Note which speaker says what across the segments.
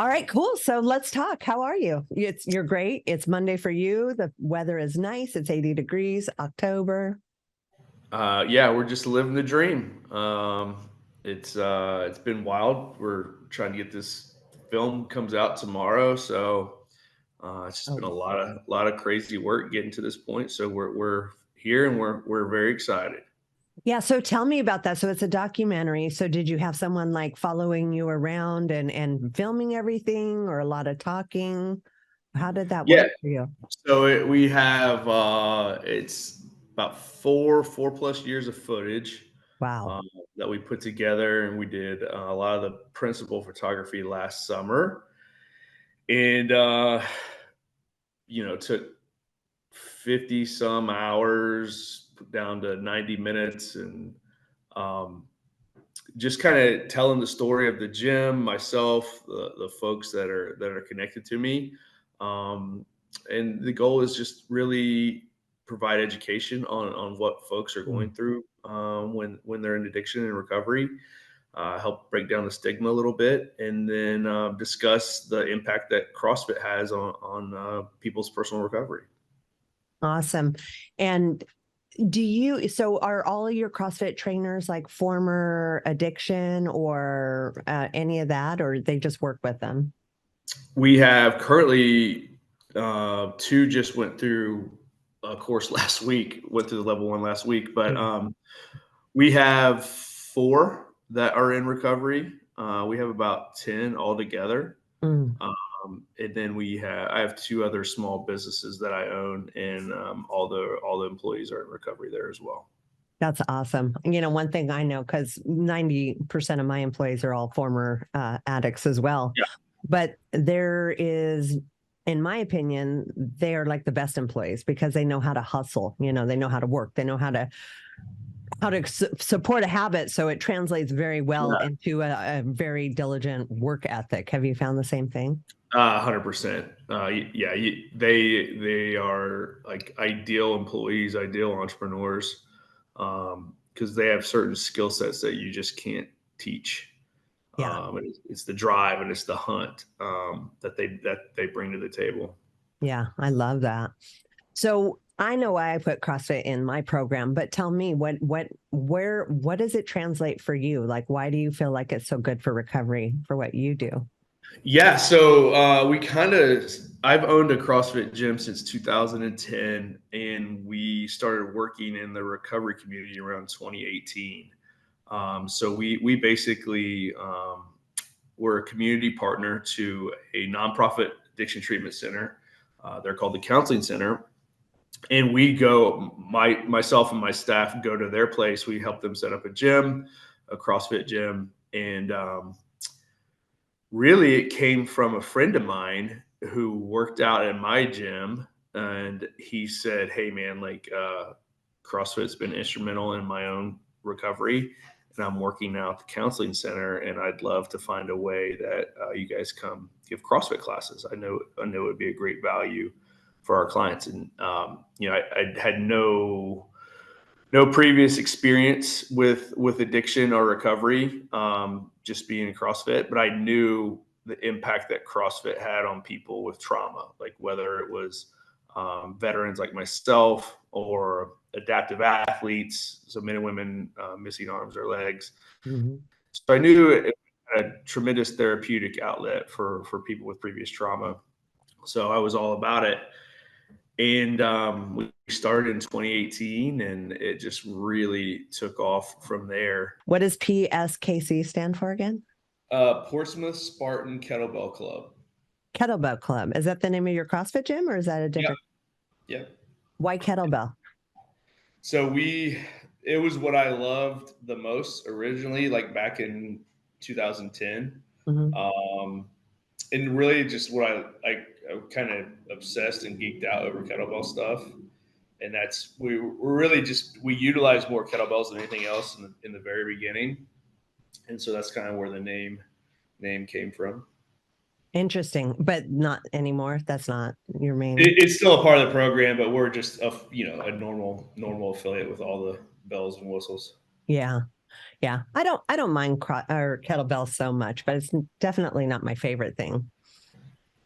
Speaker 1: All right, cool. So let's talk. How are you? You're great. It's Monday for you. The weather is nice. It's 80 degrees, October.
Speaker 2: Yeah, we're just living the dream. It's been wild. We're trying to get this film comes out tomorrow, so it's just been
Speaker 1: Oh,
Speaker 2: a lot of crazy work getting to this point. So we're here and we're very excited.
Speaker 1: yeah. So tell me about that. So it's a documentary. So did you have someone like following you around and filming everything, or a lot of talking? How did that
Speaker 2: Yeah,
Speaker 1: work for you?
Speaker 2: we have it's about four plus years of footage
Speaker 1: Wow.
Speaker 2: um, that we put together, and we did a lot of the principal photography last summer, and took 50 some hours down to 90 minutes and um, just kind of telling the story of the gym, myself, the folks that are connected to me. Um, and the goal is just really provide education on what folks are
Speaker 1: Mm.
Speaker 2: going through when they're in addiction and recovery, help break down the stigma a little bit, and then discuss the impact that CrossFit has on people's personal recovery.
Speaker 1: Awesome. And so are all of your CrossFit trainers like former addiction or any of that, or they just work with them?
Speaker 2: We have currently two just went through a course last week, went through the level one last week, but we have four that are in recovery. We have about 10 altogether.
Speaker 1: Mm.
Speaker 2: And then I have two other small businesses that I own, and all the employees are in recovery there as well.
Speaker 1: That's awesome. One thing I know, because 90% of my employees are all former addicts as well.
Speaker 2: Yeah.
Speaker 1: But there is, in my opinion, they are like the best employees because they know how to hustle. They know how to work. They know how to support a habit. So it translates very well
Speaker 2: Yeah.
Speaker 1: into a very diligent work ethic. Have you found the same thing?
Speaker 2: 100%. Yeah, they are like ideal employees, ideal entrepreneurs, because they have certain skill sets that you just can't teach.
Speaker 1: Yeah.
Speaker 2: And it's the drive and it's the hunt that they bring to the table.
Speaker 1: Yeah. I love that. So I know why I put CrossFit in my program, but tell me what does it translate for you? Like, why do you feel like it's so good for recovery for what you do?
Speaker 2: Yeah, so I've owned a CrossFit gym since 2010, and we started working in the recovery community around 2018. So we basically we're a community partner to a nonprofit addiction treatment center. They're called the Counseling Center, and we go. Myself and my staff go to their place. We help them set up a gym, a CrossFit gym, and really it came from a friend of mine who worked out at my gym, and he said, "Hey man, like CrossFit's been instrumental in my own recovery, and I'm working now at the Counseling Center, and I'd love to find a way that you guys come give CrossFit classes. I know it would be a great value for our clients." And I had no previous experience with addiction or recovery, just being in CrossFit, but I knew the impact that CrossFit had on people with trauma, like whether it was veterans like myself or adaptive athletes, so men and women missing arms or legs.
Speaker 1: Mhm.
Speaker 2: So I knew it had a tremendous therapeutic outlet for people with previous trauma. So I was all about it. And we started in 2018, and it just really took off from there.
Speaker 1: What does PSKC stand for again?
Speaker 2: Portsmouth Spartan Kettlebell Club.
Speaker 1: Kettlebell Club. Is that the name of your CrossFit gym, or is that a
Speaker 2: Yeah,
Speaker 1: different?
Speaker 2: yeah.
Speaker 1: Why kettlebell?
Speaker 2: So it was what I loved the most originally, like back in 2010.
Speaker 1: Mhm.
Speaker 2: Um, and really just what I kind of obsessed and geeked out over kettlebell stuff. And that's we're really just we utilize more kettlebells than anything else in the very beginning, and so that's kind of where the name came from.
Speaker 1: Interesting, but not anymore. That's not your main.
Speaker 2: It's still a part of the program, but we're just a normal affiliate with all the bells and whistles.
Speaker 1: Yeah. Yeah. I don't mind or kettlebell so much, but it's definitely not my favorite thing.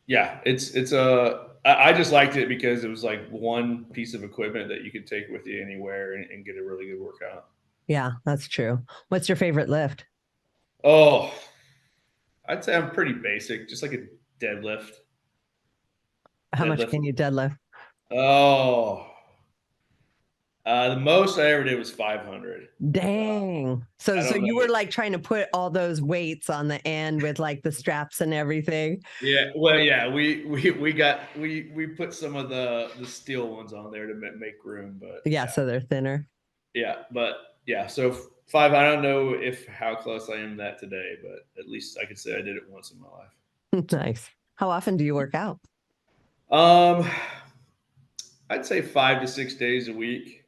Speaker 2: Yeah, I just liked it because it was like one piece of equipment that you could take with you anywhere and get a really good workout.
Speaker 1: Yeah, that's true. What's your favorite lift?
Speaker 2: Oh, I'd say I'm pretty basic, just like a deadlift.
Speaker 1: How much
Speaker 2: Deadlift.
Speaker 1: can you deadlift?
Speaker 2: Oh, the most I ever did was 500.
Speaker 1: Dang. So
Speaker 2: I
Speaker 1: so
Speaker 2: don't know.
Speaker 1: you were like trying to put all those weights on the end with like the straps and everything.
Speaker 2: Yeah, well, yeah, we put some of the steel ones on there to make room, but
Speaker 1: Yeah,
Speaker 2: yeah,
Speaker 1: so they're thinner.
Speaker 2: yeah, but yeah. So five, I don't know if how close I am to that today, but at least I could say I did it once in my life.
Speaker 1: Nice. How often do you work out?
Speaker 2: Um, I'd say 5 to 6 days a week.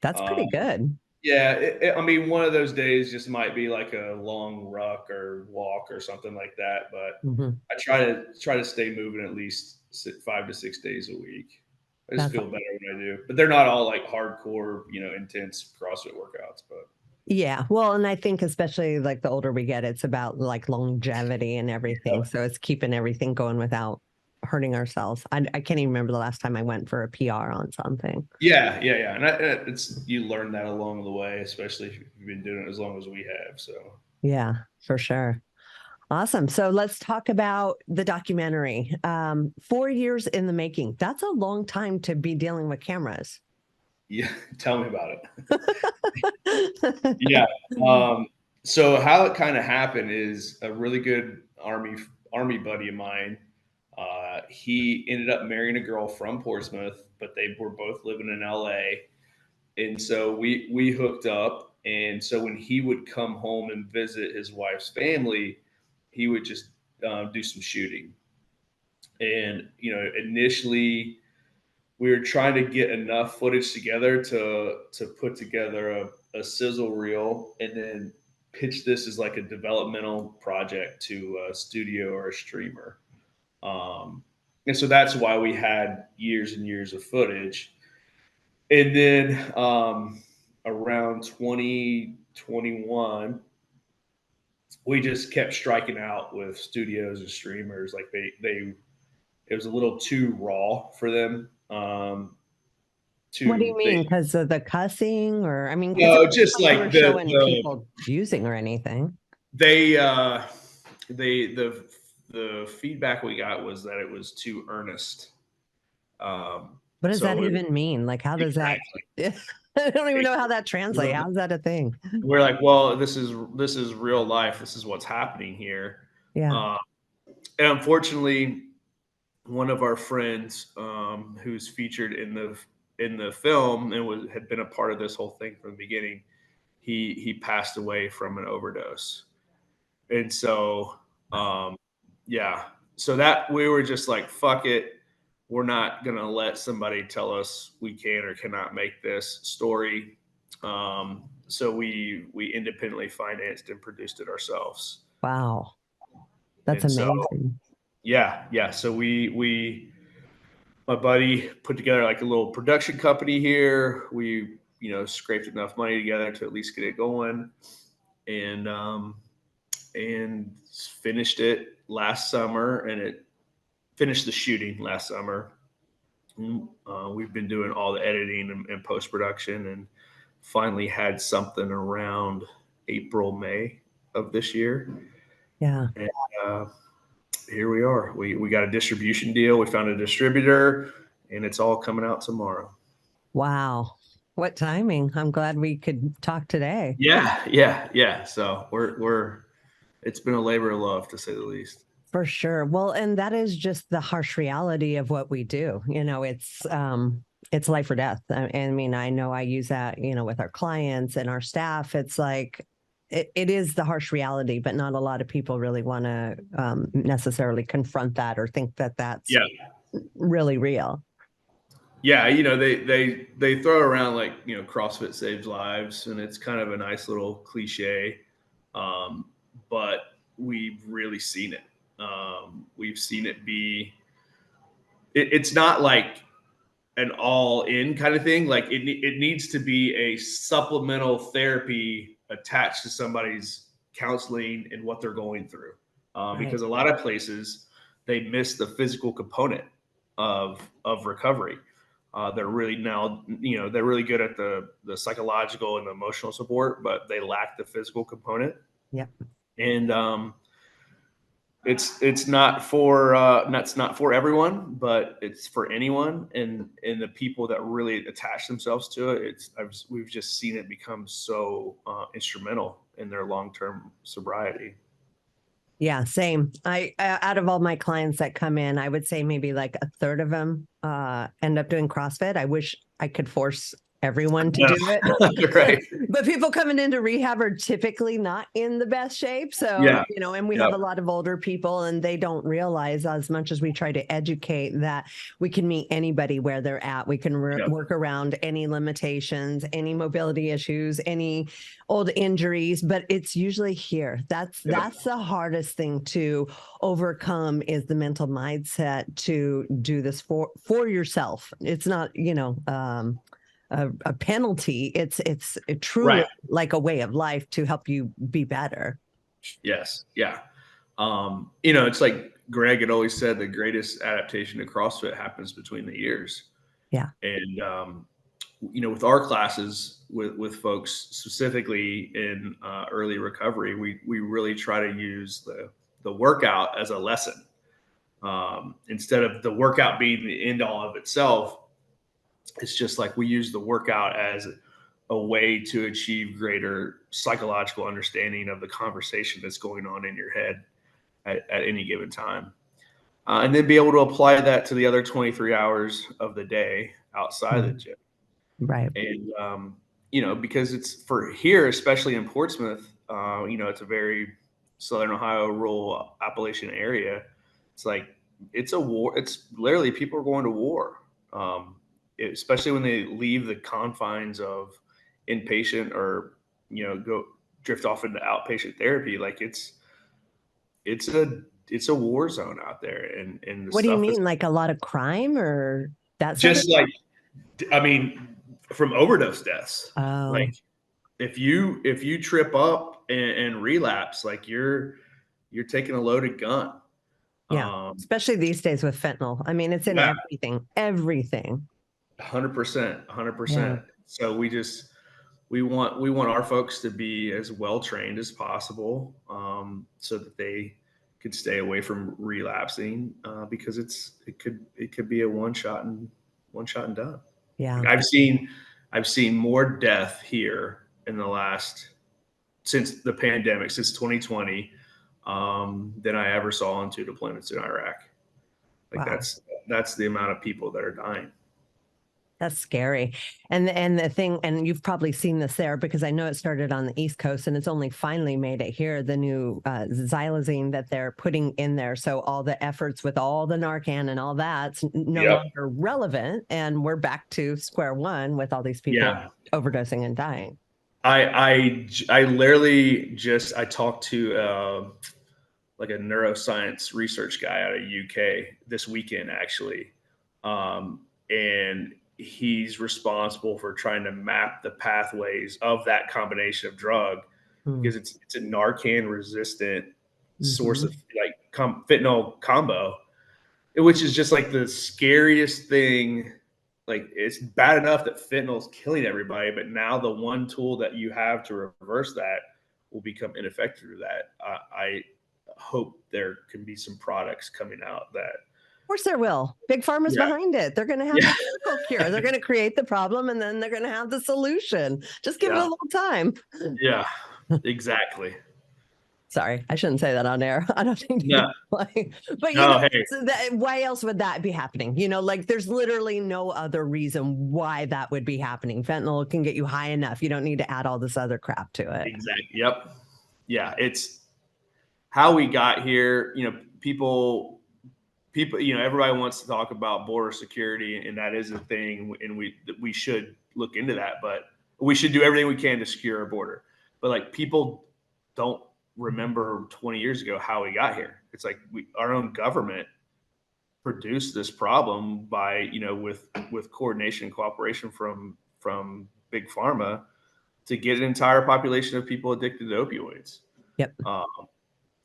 Speaker 1: That's
Speaker 2: Um,
Speaker 1: pretty good.
Speaker 2: yeah, I mean, one of those days just might be like a long ruck or walk or something like that. But
Speaker 1: Mhm.
Speaker 2: I try to stay moving at least 5 to 6 days a week. I just
Speaker 1: That's
Speaker 2: feel better when I do. But they're not all like hardcore, intense CrossFit workouts. But
Speaker 1: yeah. Well, and I think especially like the older we get, it's about like longevity and everything.
Speaker 2: yeah,
Speaker 1: So it's keeping everything going without hurting ourselves. I can't even remember the last time I went for a PR on something.
Speaker 2: yeah, and it's you learn that along the way, especially if you've been doing it as long as we have. So
Speaker 1: Yeah, for sure. Awesome. So let's talk about the documentary. 4 years in the making. That's a long time to be dealing with cameras.
Speaker 2: yeah, tell me about it. Yeah. So how it kind of happened is a really good army buddy of mine. He ended up marrying a girl from Portsmouth, but they were both living in LA, and so we hooked up. And so when he would come home and visit his wife's family, he would just do some shooting. And initially we were trying to get enough footage together to put together a sizzle reel and then pitch this as like a developmental project to a studio or a streamer. And so that's why we had years and years of footage. And then around 2021, we just kept striking out with studios and streamers. Like they it was a little too raw for them.
Speaker 1: What do you
Speaker 2: To they
Speaker 1: mean? Because of the cussing, or I mean, because it
Speaker 2: No,
Speaker 1: wasn't
Speaker 2: just
Speaker 1: like you were
Speaker 2: like
Speaker 1: showing people juicing or anything.
Speaker 2: they they the feedback we got was that it was too earnest.
Speaker 1: What does that
Speaker 2: So
Speaker 1: even mean? Like, how does that?
Speaker 2: exactly,
Speaker 1: I don't even know how that translates.
Speaker 2: exactly.
Speaker 1: How's that a thing?
Speaker 2: We're like, well, this is real life. This is what's happening here.
Speaker 1: Yeah,
Speaker 2: Uh, and unfortunately, one of our friends who's featured in the film and had been a part of this whole thing from the beginning, he passed away from an overdose. And so, yeah, so that we were just like, fuck it. We're not going to let somebody tell us we can or cannot make this story. So we independently financed and produced it ourselves.
Speaker 1: wow, that's
Speaker 2: And so,
Speaker 1: amazing.
Speaker 2: yeah. So my buddy put together like a little production company here. We, scraped enough money together to at least get it going. And, and finished it last summer, and it finished the shooting last summer. We've been doing all the editing and post production, and finally had something around April, May of this year.
Speaker 1: Yeah,
Speaker 2: And uh, here we are. We got a distribution deal. We found a distributor, and it's all coming out tomorrow.
Speaker 1: wow, what timing! I'm glad we could talk today.
Speaker 2: Yeah. So we're it's been a labor of love to say the least.
Speaker 1: For sure. Well, and that is just the harsh reality of what we do. It's life or death. I mean, I know I use that, with our clients and our staff. It's like it is the harsh reality, but not a lot of people really want to necessarily confront that or think that that's
Speaker 2: Yeah.
Speaker 1: really real.
Speaker 2: Yeah, they throw around like CrossFit saves lives, and it's kind of a nice little cliche, but we've really seen it. We've seen it be. It's not like an all in kind of thing. Like it needs to be a supplemental therapy attached to somebody's counseling and what they're going through.
Speaker 1: Right.
Speaker 2: Because a lot of places they miss the physical component of recovery. They're really now, they're really good at the psychological and the emotional support, but they lack the physical component.
Speaker 1: Yep.
Speaker 2: And it's not for that's not for everyone, but it's for anyone. And the people that really attach themselves to it, we've just seen it become so instrumental in their long-term sobriety.
Speaker 1: Yeah, same. I out of all my clients that come in, I would say maybe like a third of them end up doing CrossFit. I wish I could force everyone to do it.
Speaker 2: Right.
Speaker 1: But people coming into rehab are typically not in the best shape. So,
Speaker 2: Yeah.
Speaker 1: And we have a lot of older people, and they don't realize, as much as we try to educate, that we can meet anybody where they're at. We can work around any limitations, any mobility issues, any old injuries, but it's usually here. That's the hardest thing to overcome, is the mental mindset to do this for yourself. It's not, a penalty. It's truly like a way of life to help you be better.
Speaker 2: Yes. Yeah. It's like Greg had always said, the greatest adaptation to CrossFit happens between the years.
Speaker 1: Yeah.
Speaker 2: And, with our classes with folks specifically in early recovery, we really try to use the workout as a lesson. Instead of the workout being the end all of itself, it's just like we use the workout as a way to achieve greater psychological understanding of the conversation that's going on in your head at any given time. And then be able to apply that to the other 23 hours of the day outside of the gym.
Speaker 1: Right.
Speaker 2: And, because it's for here, especially in Portsmouth, it's a very Southern Ohio, rural Appalachian area. It's like, it's a war. It's literally people are going to war, especially when they leave the confines of inpatient or, go drift off into outpatient therapy. Like it's a war zone out there. And the
Speaker 1: What do you
Speaker 2: stuff
Speaker 1: mean? Like a lot of crime or that sort of
Speaker 2: just like, I mean, from overdose deaths.
Speaker 1: Oh.
Speaker 2: Like if you trip up and relapse, like you're taking a loaded gun.
Speaker 1: Yeah. Especially these days with fentanyl. I mean, it's in everything.
Speaker 2: 100%. So we want our folks to be as well trained as possible, so that they could stay away from relapsing, because it could be a one shot and done.
Speaker 1: Yeah.
Speaker 2: Like I've seen more death here in the last, since the pandemic, since 2020, than I ever saw on 2 deployments in Iraq. Like
Speaker 1: Wow.
Speaker 2: that's the amount of people that are dying.
Speaker 1: That's scary. And the thing, and you've probably seen this there, because I know it started on the East Coast and it's only finally made it here, the new xylazine that they're putting in there. So all the efforts with all the Narcan and all that's no longer relevant. And we're back to square one with all these people overdosing and dying.
Speaker 2: I literally I talked to like a neuroscience research guy out of UK this weekend, actually. And he's responsible for trying to map the pathways of that combination of drug, because it's a Narcan resistant source of like fentanyl combo, which is just like the scariest thing. Like it's bad enough that fentanyl is killing everybody, but now the one tool that you have to reverse that will become ineffective to that. I hope there can be some products coming out that.
Speaker 1: Of course there will. Big Pharma's behind it. They're going to have the miracle cure. They're going to create the problem, and then they're going to have the solution. Just give it a little time.
Speaker 2: Yeah, exactly.
Speaker 1: Sorry, I shouldn't say that on air. I don't think.
Speaker 2: No.
Speaker 1: But why else would that be happening? Like there's literally no other reason why that would be happening. Fentanyl can get you high enough. You don't need to add all this other crap to it.
Speaker 2: Exactly. Yep. Yeah, it's how we got here. People, everybody wants to talk about border security, and that is a thing, and we should look into that, but we should do everything we can to secure our border. But like people don't remember 20 years ago how we got here. It's like our own government produced this problem by, with coordination and cooperation from big pharma. to get an entire population of people addicted to opioids.
Speaker 1: Yep.
Speaker 2: Um,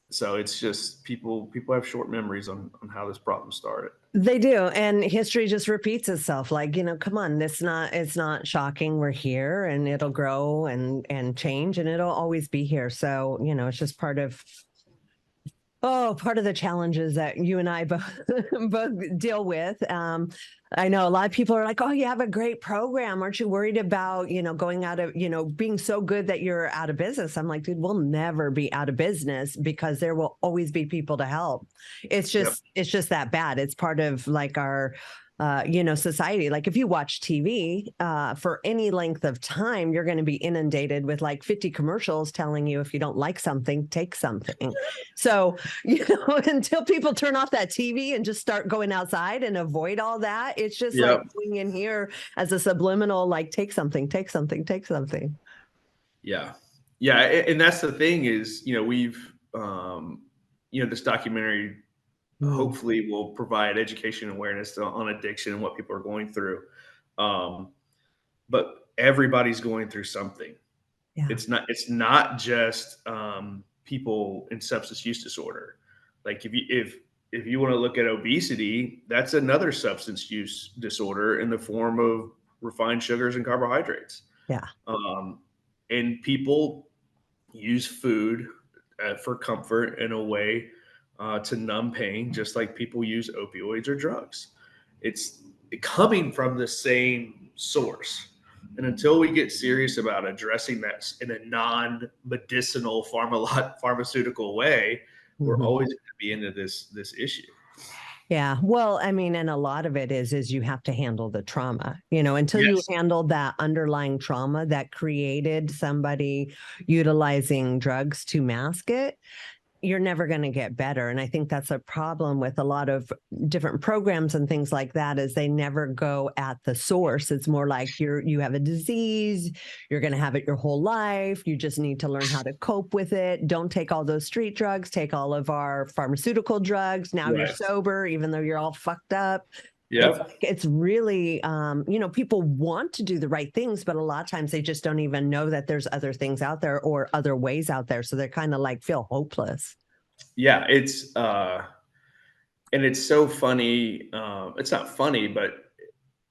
Speaker 2: so it's just people have short memories on how this problem started.
Speaker 1: They do. And history just repeats itself. Like, come on, it's not shocking. We're here, and it'll grow and change, and it'll always be here. So, it's just part of the challenges that you and I both deal with. I know a lot of people are like, "Oh, you have a great program. Aren't you worried about, going out of, being so good that you're out of business?" I'm like, dude, we'll never be out of business because there will always be people to help. It's
Speaker 2: Yep.
Speaker 1: just that bad. It's part of like our society. Like if you watch TV for any length of time, you're going to be inundated with like 50 commercials telling you if you don't like something, take something. So, until people turn off that TV and just start going outside and avoid all that, it's just like
Speaker 2: Yep.
Speaker 1: going in here as a subliminal, like take something, take something, take something.
Speaker 2: Yeah. Yeah. And that's the thing is, we've, this documentary
Speaker 1: Mm,
Speaker 2: hopefully will provide education and awareness on addiction and what people are going through. Um, but everybody's going through something.
Speaker 1: yeah.
Speaker 2: It's not just people in substance use disorder. Like if you want to look at obesity, that's another substance use disorder in the form of refined sugars and carbohydrates.
Speaker 1: Yeah.
Speaker 2: Um, and people use food for comfort in a way to numb pain, just like people use opioids or drugs. It's coming from the same source. And until we get serious about addressing that in a non-medicinal pharmaceutical way, we're
Speaker 1: Mhm.
Speaker 2: always going to be into this issue.
Speaker 1: Yeah. Well, I mean, and a lot of it is you have to handle the trauma, until you
Speaker 2: Yes.
Speaker 1: handle that underlying trauma that created somebody utilizing drugs to mask it, you're never going to get better. And I think that's a problem with a lot of different programs and things like that, is they never go at the source. It's more like you have a disease, you're going to have it your whole life. You just need to learn how to cope with it. Don't take all those street drugs, take all of our pharmaceutical drugs. Now you're
Speaker 2: Right.
Speaker 1: sober, even though you're all fucked up.
Speaker 2: Yep.
Speaker 1: It's really, people want to do the right things, but a lot of times they just don't even know that there's other things out there or other ways out there. So they're kind of like feel hopeless.
Speaker 2: Yeah. And it's so funny. It's not funny, but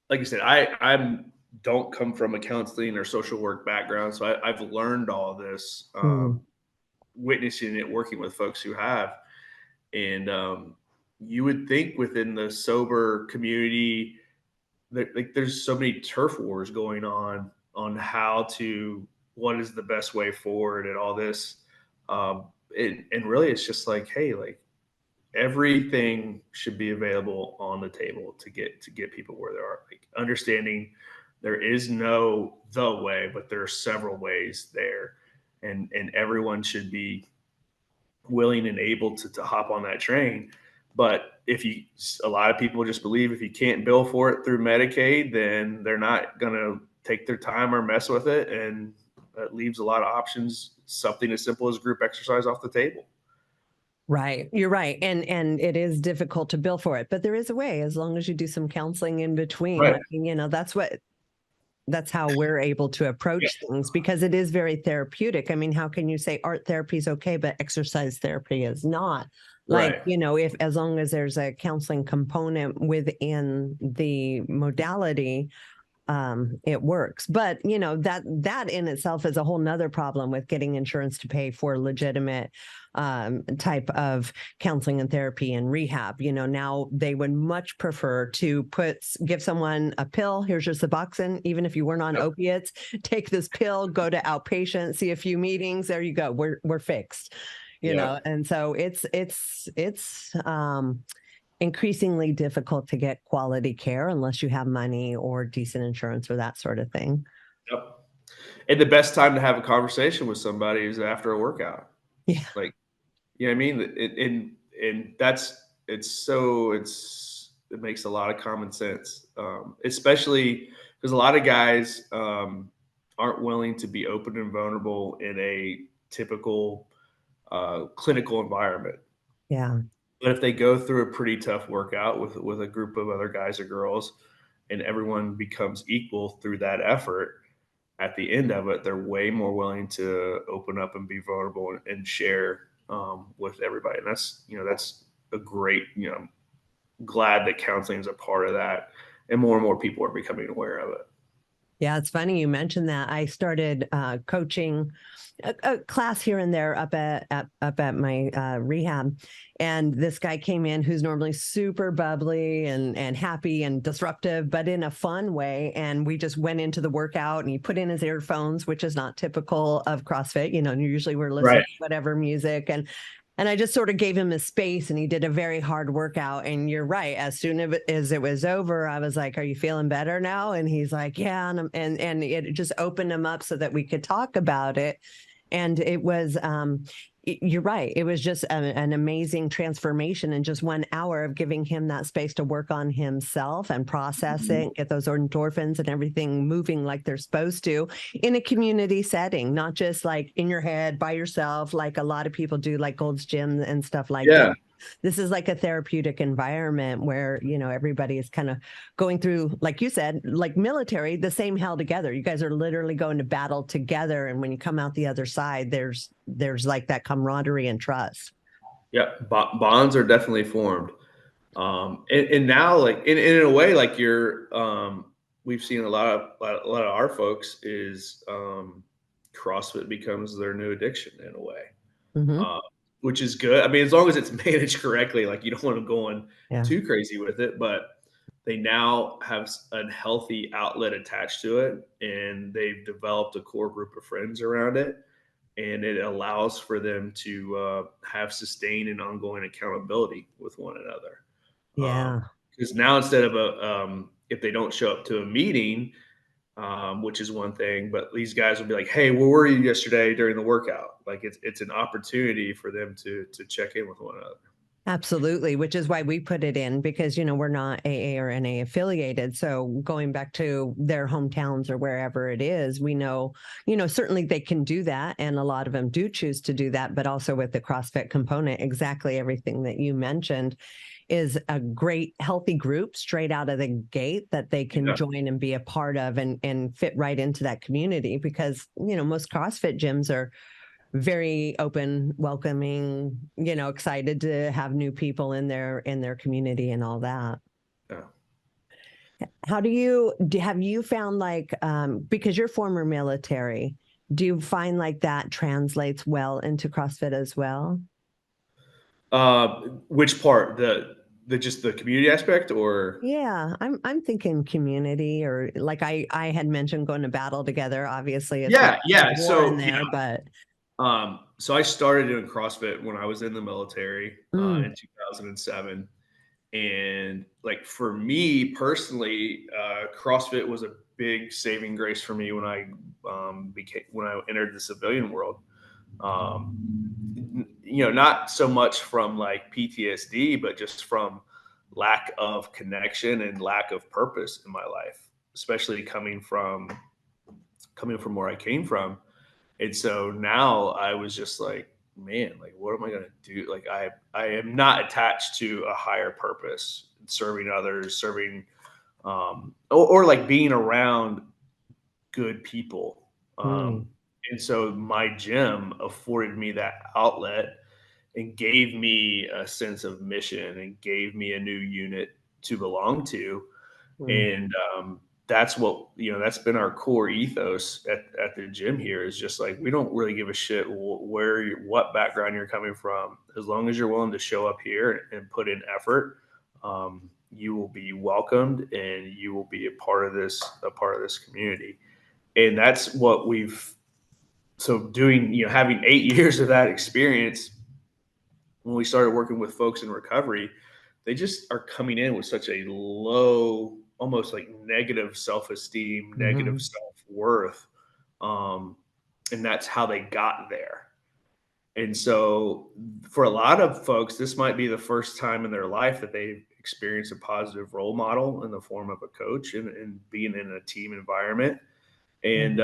Speaker 2: like I said, I'm don't come from a counseling or social work background, so I've learned all this,
Speaker 1: Mm.
Speaker 2: witnessing it, working with folks who have, and you would think within the sober community that like there's so many turf wars going on how to what is the best way forward and all this, and really it's just like hey like everything should be available on the table to get people where they are. Like understanding there is no the way, but there are several ways there, and everyone should be willing and able to hop on that train. But if you, a lot of people just believe if you can't bill for it through Medicaid, then they're not going to take their time or mess with it, and that leaves a lot of options. Something as simple as group exercise off the table.
Speaker 1: Right. You're right. And it is difficult to bill for it, but there is a way as long as you do some counseling in between. I
Speaker 2: Right.
Speaker 1: mean, that's how we're able to
Speaker 2: Yeah.
Speaker 1: approach things because it is very therapeutic. I mean, how can you say art therapy is okay, but exercise therapy is not? Like,
Speaker 2: Right.
Speaker 1: if as long as there's a counseling component within the modality, it works. But that in itself is a whole nother problem with getting insurance to pay for legitimate type of counseling and therapy and rehab. Now they would much prefer to give someone a pill. Here's your Suboxone. Even if you weren't on
Speaker 2: Yep.
Speaker 1: opiates, take this pill, go to outpatient, see a few meetings. There you go. We're fixed.
Speaker 2: Yep.
Speaker 1: And so it's increasingly difficult to get quality care unless you have money or decent insurance or that sort of thing.
Speaker 2: Yep. And the best time to have a conversation with somebody is after a workout.
Speaker 1: Yeah.
Speaker 2: Like, you know what I mean? And that's it makes a lot of common sense, especially because a lot of guys aren't willing to be open and vulnerable in a typical clinical environment.
Speaker 1: Yeah.
Speaker 2: But if they go through a pretty tough workout with a group of other guys or girls, and everyone becomes equal through that effort, at the end of it, they're way more willing to open up and be vulnerable and share with everybody. And that's a great, glad that counseling is a part of that. And more people are becoming aware of it.
Speaker 1: Yeah, it's funny you mentioned that. I started coaching a class here and there up at my rehab, and this guy came in who's normally super bubbly and happy and disruptive, but in a fun way. And we just went into the workout, and he put in his earphones, which is not typical of CrossFit. Usually we're listening to whatever music, and I just sort of gave him his space, and he did a very hard workout. And you're right. As soon as it was over, I was like, "Are you feeling better now?" And he's like, "Yeah." And it just opened him up so that we could talk about it. And it was, you're right. It was just an amazing transformation in just 1 hour of giving him that space to work on himself and processing, get those endorphins and everything moving like they're supposed to in a community setting, not just like in your head by yourself, like a lot of people do, like Gold's Gym and stuff like that. This is like a therapeutic environment where, everybody is kind of going through, like you said, like military, the same hell together. You guys are literally going to battle together. And when you come out the other side, there's like that camaraderie and trust.
Speaker 2: Yeah. Bonds are definitely formed. And now like in a way, like we've seen a lot of our folks is, CrossFit becomes their new addiction in a way.
Speaker 1: Mm-hmm.
Speaker 2: uh, which is good. I mean, as long as it's managed correctly, like you don't want them going
Speaker 1: Yeah.
Speaker 2: too crazy with it, but they now have a healthy outlet attached to it, and they've developed a core group of friends around it, and it allows for them to have sustained and ongoing accountability with one another.
Speaker 1: Yeah.
Speaker 2: Because now instead of if they don't show up to a meeting, which is one thing. But these guys will be like, "Hey, where were you yesterday during the workout?" Like it's an opportunity for them to check in with one another.
Speaker 1: Absolutely, which is why we put it in, because we're not AA or NA affiliated. So going back to their hometowns or wherever it is, we know, certainly they can do that, and a lot of them do choose to do that. But also with the CrossFit component, exactly everything that you mentioned is a great healthy group straight out of the gate that they can join and be a part of and fit right into that community, because most CrossFit gyms are very open, welcoming, excited to have new people in their community and all that.
Speaker 2: Yeah.
Speaker 1: Have you found like, because you're former military, do you find like that translates well into CrossFit as well?
Speaker 2: Which part? The just the community aspect, or
Speaker 1: Yeah, I'm thinking community, or like I had mentioned going to battle together. Obviously, it's
Speaker 2: yeah, yeah.
Speaker 1: war in
Speaker 2: So
Speaker 1: there, but
Speaker 2: so I started doing CrossFit when I was in the military in 2007. And like for me personally, CrossFit was a big saving grace for me when I when I entered the civilian world. Not so much from like PTSD, but just from lack of connection and lack of purpose in my life, especially coming from where I came from. And so now I was just like, man, like what am I going to do? Like I am not attached to a higher purpose, serving others, serving or like being around good people.
Speaker 1: mm,
Speaker 2: And so my gym afforded me that outlet and gave me a sense of mission and gave me a new unit to belong to.
Speaker 1: mm,
Speaker 2: And that's what, that's been our core ethos at the gym here, is just like, we don't really give a shit what background you're coming from. As long as you're willing to show up here and put in effort, you will be welcomed and you will be a part of this community. And that's what having 8 years of that experience. When we started working with folks in recovery, they just are coming in with such a low, almost like negative self-esteem,
Speaker 1: mm-hmm.
Speaker 2: negative self-worth. Um, and that's how they got there. And so for a lot of folks, this might be the first time in their life that they experience a positive role model in the form of a coach and being in a team environment. And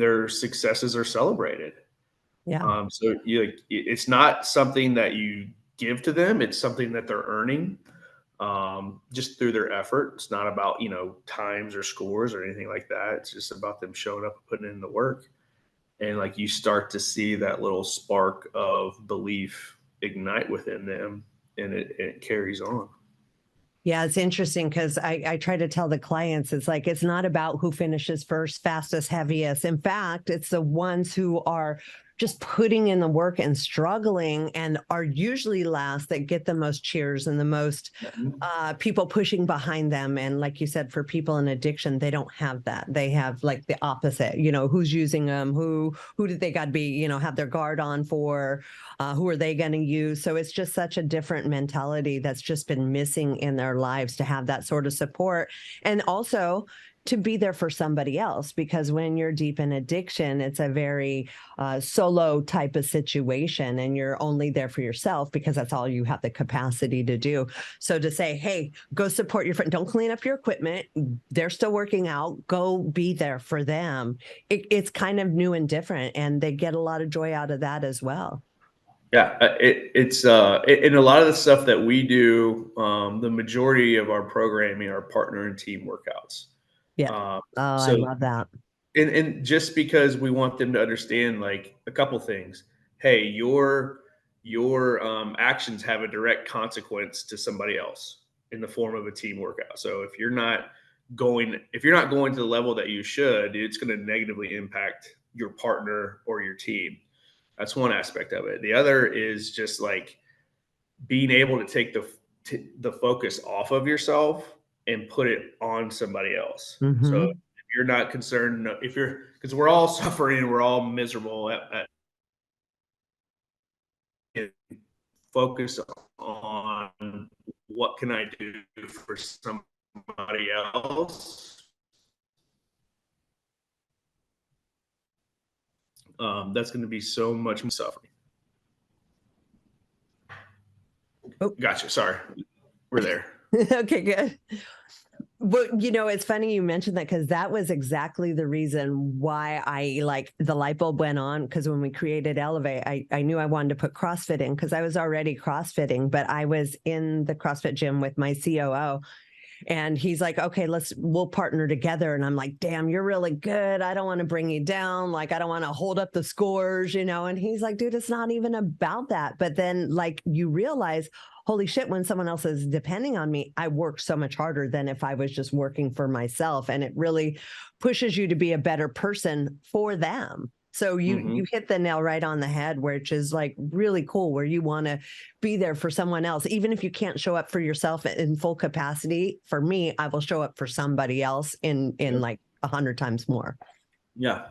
Speaker 2: their successes are celebrated.
Speaker 1: Yeah.
Speaker 2: So it's not something that you give to them; it's something that they're earning. just through their effort. It's not about, times or scores or anything like that. It's just about them showing up and putting in the work. And like you start to see that little spark of belief ignite within them, and it carries on.
Speaker 1: Yeah, it's interesting because I try to tell the clients, it's like, it's not about who finishes first, fastest, heaviest. In fact, it's the ones who are just putting in the work and struggling and are usually last that get the most cheers and the most people pushing behind them. And like you said, for people in addiction, they don't have that. They have like the opposite, who's using them, who did they got to be, have their guard on for, who are they going to use? So it's just such a different mentality that's just been missing in their lives, to have that sort of support. And also to be there for somebody else, because when you're deep in addiction, it's a very solo type of situation, and you're only there for yourself because that's all you have the capacity to do. So to say, hey, go support your friend, don't clean up your equipment, they're still working out, go be there for them. It's kind of new and different, and they get a lot of joy out of that as well.
Speaker 2: Yeah, it's in a lot of the stuff that we do, the majority of our programming are partner and team workouts.
Speaker 1: Yeah. I
Speaker 2: So
Speaker 1: love that.
Speaker 2: and just because we want them to understand like a couple things. Hey, your actions have a direct consequence to somebody else in the form of a team workout. So if you're not going to the level that you should, it's going to negatively impact your partner or your team. That's one aspect of it. The other is just like being able to take the focus off of yourself and put it on somebody else. So
Speaker 1: Mm-hmm.
Speaker 2: if you're not concerned, because we're all suffering and we're all miserable focus on what can I do for somebody else. That's going to be so much suffering. Oh, gotcha. Sorry. We're there.
Speaker 1: Okay, good. But it's funny you mentioned that, because that was exactly the reason why I like the light bulb went on. Because when we created Elevate, I knew I wanted to put CrossFit in, because I was already CrossFitting, but I was in the CrossFit gym with my COO. And he's like, okay, we'll partner together. And I'm like, damn, you're really good. I don't want to bring you down. Like, I don't want to hold up the scores, And he's like, dude, it's not even about that. But then like you realize, holy shit, when someone else is depending on me, I work so much harder than if I was just working for myself. And it really pushes you to be a better person for them. So you hit the nail right on the head, which is like really cool, where you want to be there for someone else. Even if you can't show up for yourself in full capacity, for me, I will show up for somebody else in like 100 times more.
Speaker 2: Yeah.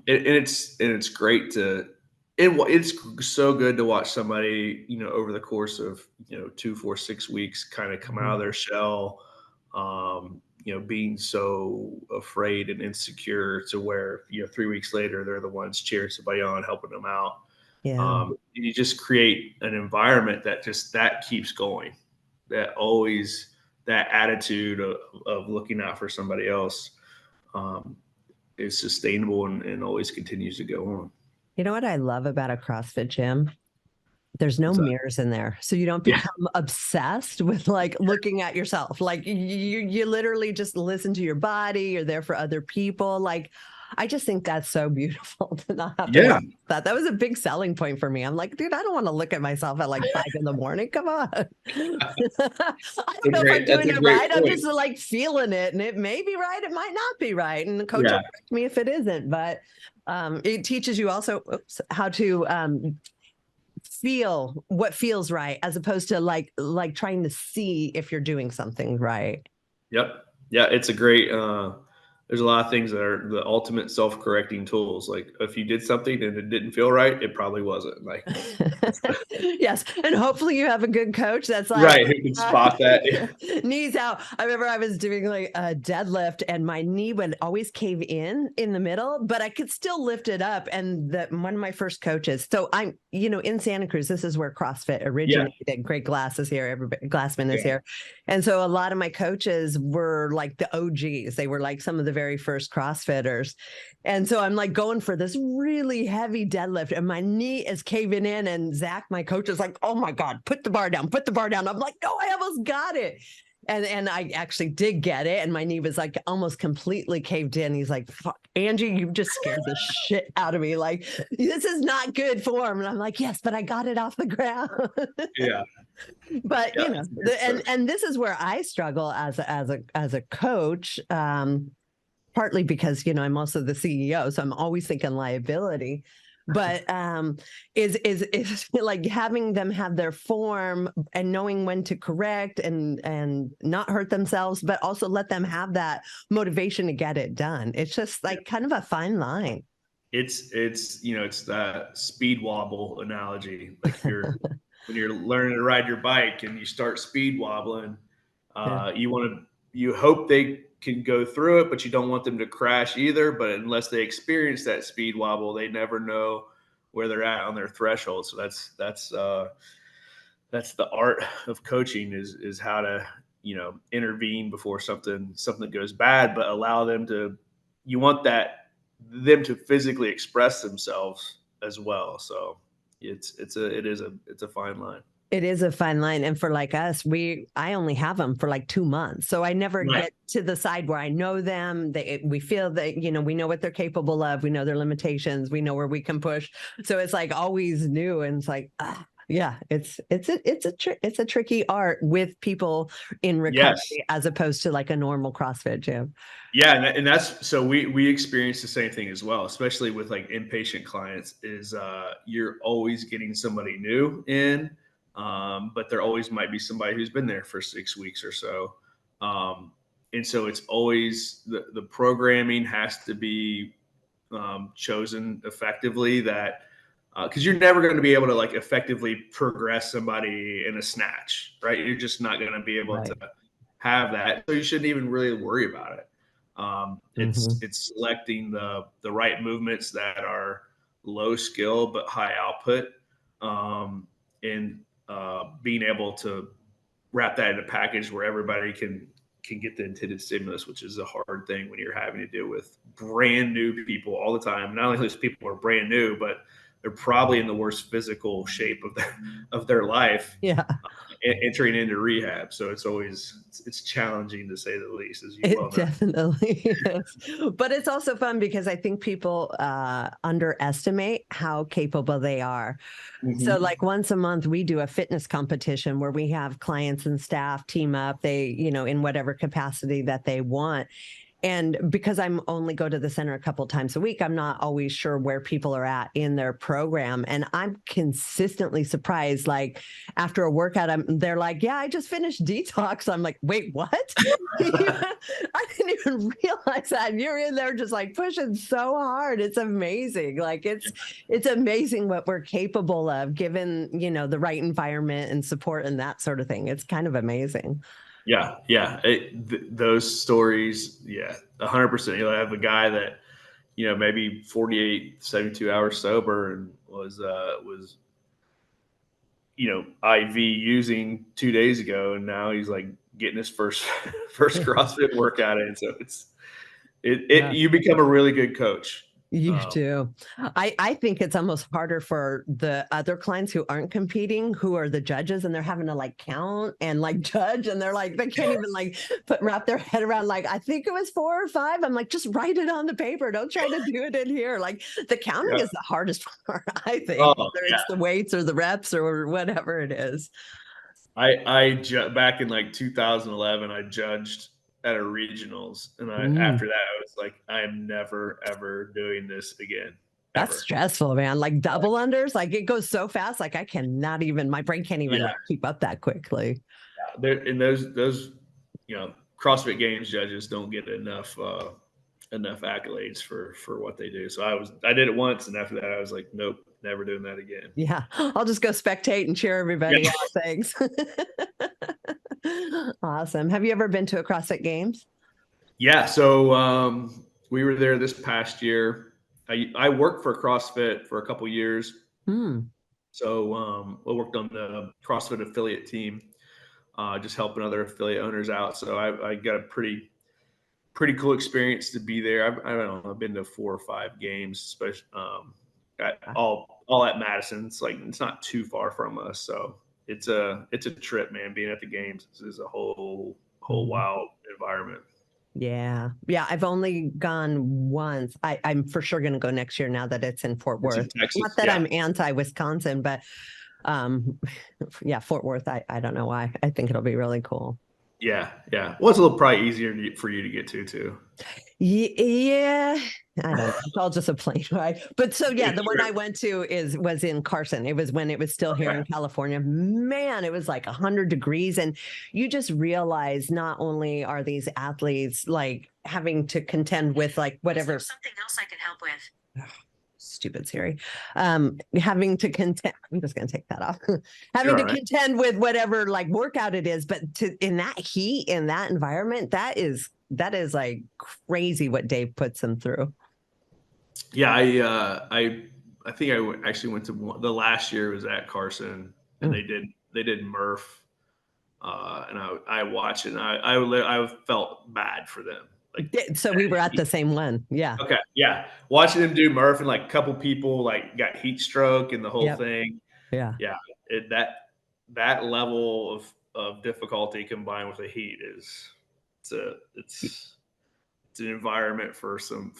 Speaker 2: It's great it's so good to watch somebody, over the course of, 2, 4, 6 weeks kind of come out of their shell, being so afraid and insecure to where, 3 weeks later, they're the ones cheering somebody on, helping them out.
Speaker 1: Yeah.
Speaker 2: You just create an environment that keeps going, that attitude of looking out for somebody else, is sustainable and always continues to go on.
Speaker 1: You know what I love about a CrossFit gym? There's no mirrors in there. So you don't become obsessed with like looking at yourself. Like you literally just listen to your body. You're there for other people. Like, I just think that's so beautiful to not have to worry about that. That was a big selling point for me. I'm like, dude, I don't want to look at myself at like 5 a.m. Come on. I don't know if I'm doing it right. I'm just like feeling it, and it may be right. It might not be right. And the coach will correct me if it isn't, but it teaches you also how to feel what feels right, as opposed to like trying to see if you're doing something right.
Speaker 2: Yep. Yeah. It's a great, there's a lot of things that are the ultimate self-correcting tools. Like if you did something and it didn't feel right, it probably wasn't. Like,
Speaker 1: yes, and hopefully you have a good coach that's like,
Speaker 2: right, who can spot that.
Speaker 1: Knees out. I remember I was doing like a deadlift, and my knee would always cave in the middle, but I could still lift it up. And one of my first coaches. So I'm, in Santa Cruz. This is where CrossFit originated. Yeah. Great Glass is here. Glassman is here, and so a lot of my coaches were like the OGs. They were like some of the very first CrossFitters. And so I'm like going for this really heavy deadlift and my knee is caving in. And Zach, my coach, is like, oh my God, put the bar down, put the bar down. I'm like, no, I almost got it. And I actually did get it. And my knee was like almost completely caved in. He's like, fuck, Angie, you just scared the shit out of me. Like, this is not good form. And I'm like, yes, but I got it off the ground.
Speaker 2: Yeah.
Speaker 1: But
Speaker 2: Yeah.
Speaker 1: and this is where I struggle as a coach, partly because I'm also the CEO, so I'm always thinking liability. But is like having them have their form and knowing when to correct and not hurt themselves, but also let them have that motivation to get it done. It's just like kind of a fine line.
Speaker 2: It's that speed wobble analogy. Like when you're learning to ride your bike and you start speed wobbling,
Speaker 1: Yeah.
Speaker 2: you hope they can go through it, but you don't want them to crash either. But unless they experience that speed wobble, they never know where they're at on their threshold. So that's the art of coaching is how to intervene before something goes bad, but allow them to. You want them to physically express themselves as well. So it's a fine line.
Speaker 1: It is a fine line. And for like us, I only have them for like 2 months. So I never
Speaker 2: Right.
Speaker 1: get to the side where I know them. We feel that, we know what they're capable of. We know their limitations. We know where we can push. So it's like always new. And it's like, yeah, it's a tricky art with people in recovery
Speaker 2: Yes.
Speaker 1: as opposed to like a normal CrossFit gym.
Speaker 2: Yeah, and that's so we experience the same thing as well, especially with like inpatient clients. Is you're always getting somebody new in, but there always might be somebody who's been there for 6 weeks or so, and so it's always the programming has to be chosen effectively. That because you're never going to be able to like effectively progress somebody in a snatch, right? You're just not going to be able to have that, so you shouldn't even really worry about it. It's selecting the right movements that are low skill but high output, and being able to wrap that in a package where everybody can get the intended stimulus, which is a hard thing when you're having to deal with brand new people all the time. Not only those people are brand new, but they're probably in the worst physical shape of their life.
Speaker 1: Yeah.
Speaker 2: Entering into rehab. So it's challenging to say the least, as you
Speaker 1: It
Speaker 2: well know.
Speaker 1: definitely is. But it's also fun because I think people underestimate how capable they are. So like once a month, we do a fitness competition where we have clients and staff team up, they, in whatever capacity that they want. And because I'm only go to the center a couple of times a week, I'm not always sure where people are at in their program. And I'm consistently surprised. Like after a workout, they're like, yeah, I just finished detox. I'm like, wait, what? I didn't even realize that. You're in there just like pushing so hard. It's amazing. Like it's amazing what we're capable of given, the right environment and support and that sort of thing. It's kind of amazing.
Speaker 2: Yeah. Those stories, 100%. You'll have a guy that, maybe 48, 72 hours sober and was IV using 2 days ago, and now he's like getting his first CrossFit workout in. So you become a really good coach.
Speaker 1: You do. I think it's almost harder for the other clients who aren't competing, who are the judges, and they're having to like count and like judge, and they're like, they can't even like wrap their head around like, I think it was 4 or 5. I'm like, just write it on the paper. Don't try to do it in here. Like the counting is the hardest part, I think, whether it's the weights or the reps or whatever it is.
Speaker 2: Back in like 2011, I judged at a regionals, and after that I was like, I am never ever doing this again.
Speaker 1: That's stressful, man. Like double unders, like it goes so fast. Like I cannot even, my brain can't even like, keep up that quickly.
Speaker 2: And those CrossFit Games judges don't get enough accolades for what they do. So I did it once, and after that I was like, nope, never doing that again.
Speaker 1: Yeah, I'll just go spectate and cheer everybody on. Thanks. Awesome. Have you ever been to a CrossFit Games?
Speaker 2: Yeah. So we were there this past year. I worked for CrossFit for a couple years. So I worked on the CrossFit affiliate team, just helping other affiliate owners out. So I got a pretty pretty cool experience to be there. I don't know, I've been to 4 or 5 games, especially all at Madison. It's like it's not too far from us, so it's a trip, man. Being at the games is a whole
Speaker 1: Mhm.
Speaker 2: wild environment.
Speaker 1: Yeah. Yeah. I've only gone once. I'm for sure going to go next year now that it's in Fort
Speaker 2: It's in
Speaker 1: Worth. Not
Speaker 2: Texas,
Speaker 1: that
Speaker 2: yeah,
Speaker 1: I'm anti Wisconsin, but um, yeah, Fort Worth, I don't know why. I think it'll be really cool.
Speaker 2: yeah, yeah. Well, it's a little probably easier for you to get to too.
Speaker 1: Yeah, I don't know. It's all just a plane ride. But so yeah, the one
Speaker 2: Sure.
Speaker 1: I went to was in Carson. It was when it was still here
Speaker 2: Okay.
Speaker 1: in California. Man, it was like 100 degrees. And you just realize not only are these athletes like having to contend with like whatever something else I can help with. Stupid Siri. Having to contend, I'm just gonna take that off. Having
Speaker 2: You're
Speaker 1: to
Speaker 2: all right.
Speaker 1: contend with whatever like workout it is, but to in that heat, in that environment, that is like crazy what Dave puts them through.
Speaker 2: Yeah, I think actually went to the last year was at Carson, and
Speaker 1: Mm.
Speaker 2: they did Murph, and I watched it, and I felt bad for them. Like,
Speaker 1: So we were at the same one. Yeah.
Speaker 2: okay, yeah, watching them do Murph, and like a couple people like got heat stroke and the whole
Speaker 1: Yep.
Speaker 2: thing.
Speaker 1: Yeah.
Speaker 2: Yeah, that level of difficulty combined with the heat is it's a it's an environment for some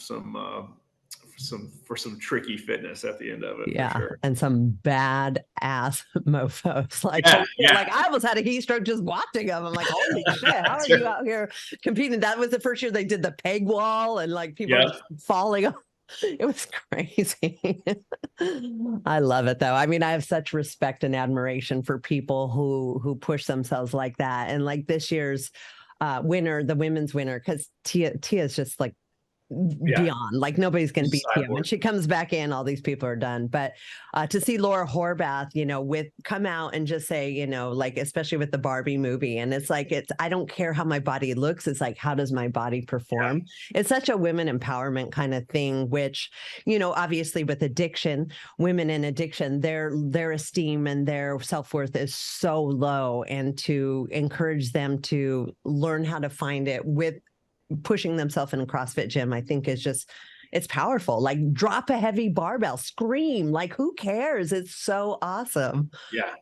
Speaker 2: tricky fitness at the end of it for
Speaker 1: Yeah,
Speaker 2: sure.
Speaker 1: and some bad ass mofo's. Like,
Speaker 2: Yeah,
Speaker 1: holy shit,
Speaker 2: yeah,
Speaker 1: like I almost had a heat stroke just watching them. I'm like, holy shit, how are
Speaker 2: sure.
Speaker 1: you out here competing? That was the first year they did the peg wall and like people are
Speaker 2: Yep.
Speaker 1: just falling off. It was crazy. I love it though. I mean, I have such respect and admiration for people who push themselves like that. And like this year's winner, the women's winner, because Tia's just like
Speaker 2: Yeah.
Speaker 1: beyond like nobody's going to
Speaker 2: He's
Speaker 1: beat
Speaker 2: a
Speaker 1: Tia. When
Speaker 2: cyborg.
Speaker 1: she comes back in, all these people are done. But to see Laura Horvath, with come out and just say, like especially with the Barbie movie, and it's like I don't care how my body looks. It's like how does my body
Speaker 2: Yeah.
Speaker 1: perform? It's such a women empowerment kind of thing, which obviously with addiction, women in addiction, their esteem and their self worth is so low, and to encourage them to learn how to find it with pushing themselves in a CrossFit gym, I think is just it's powerful. Like drop a heavy barbell, scream, like who cares? It's so awesome.
Speaker 2: Yeah.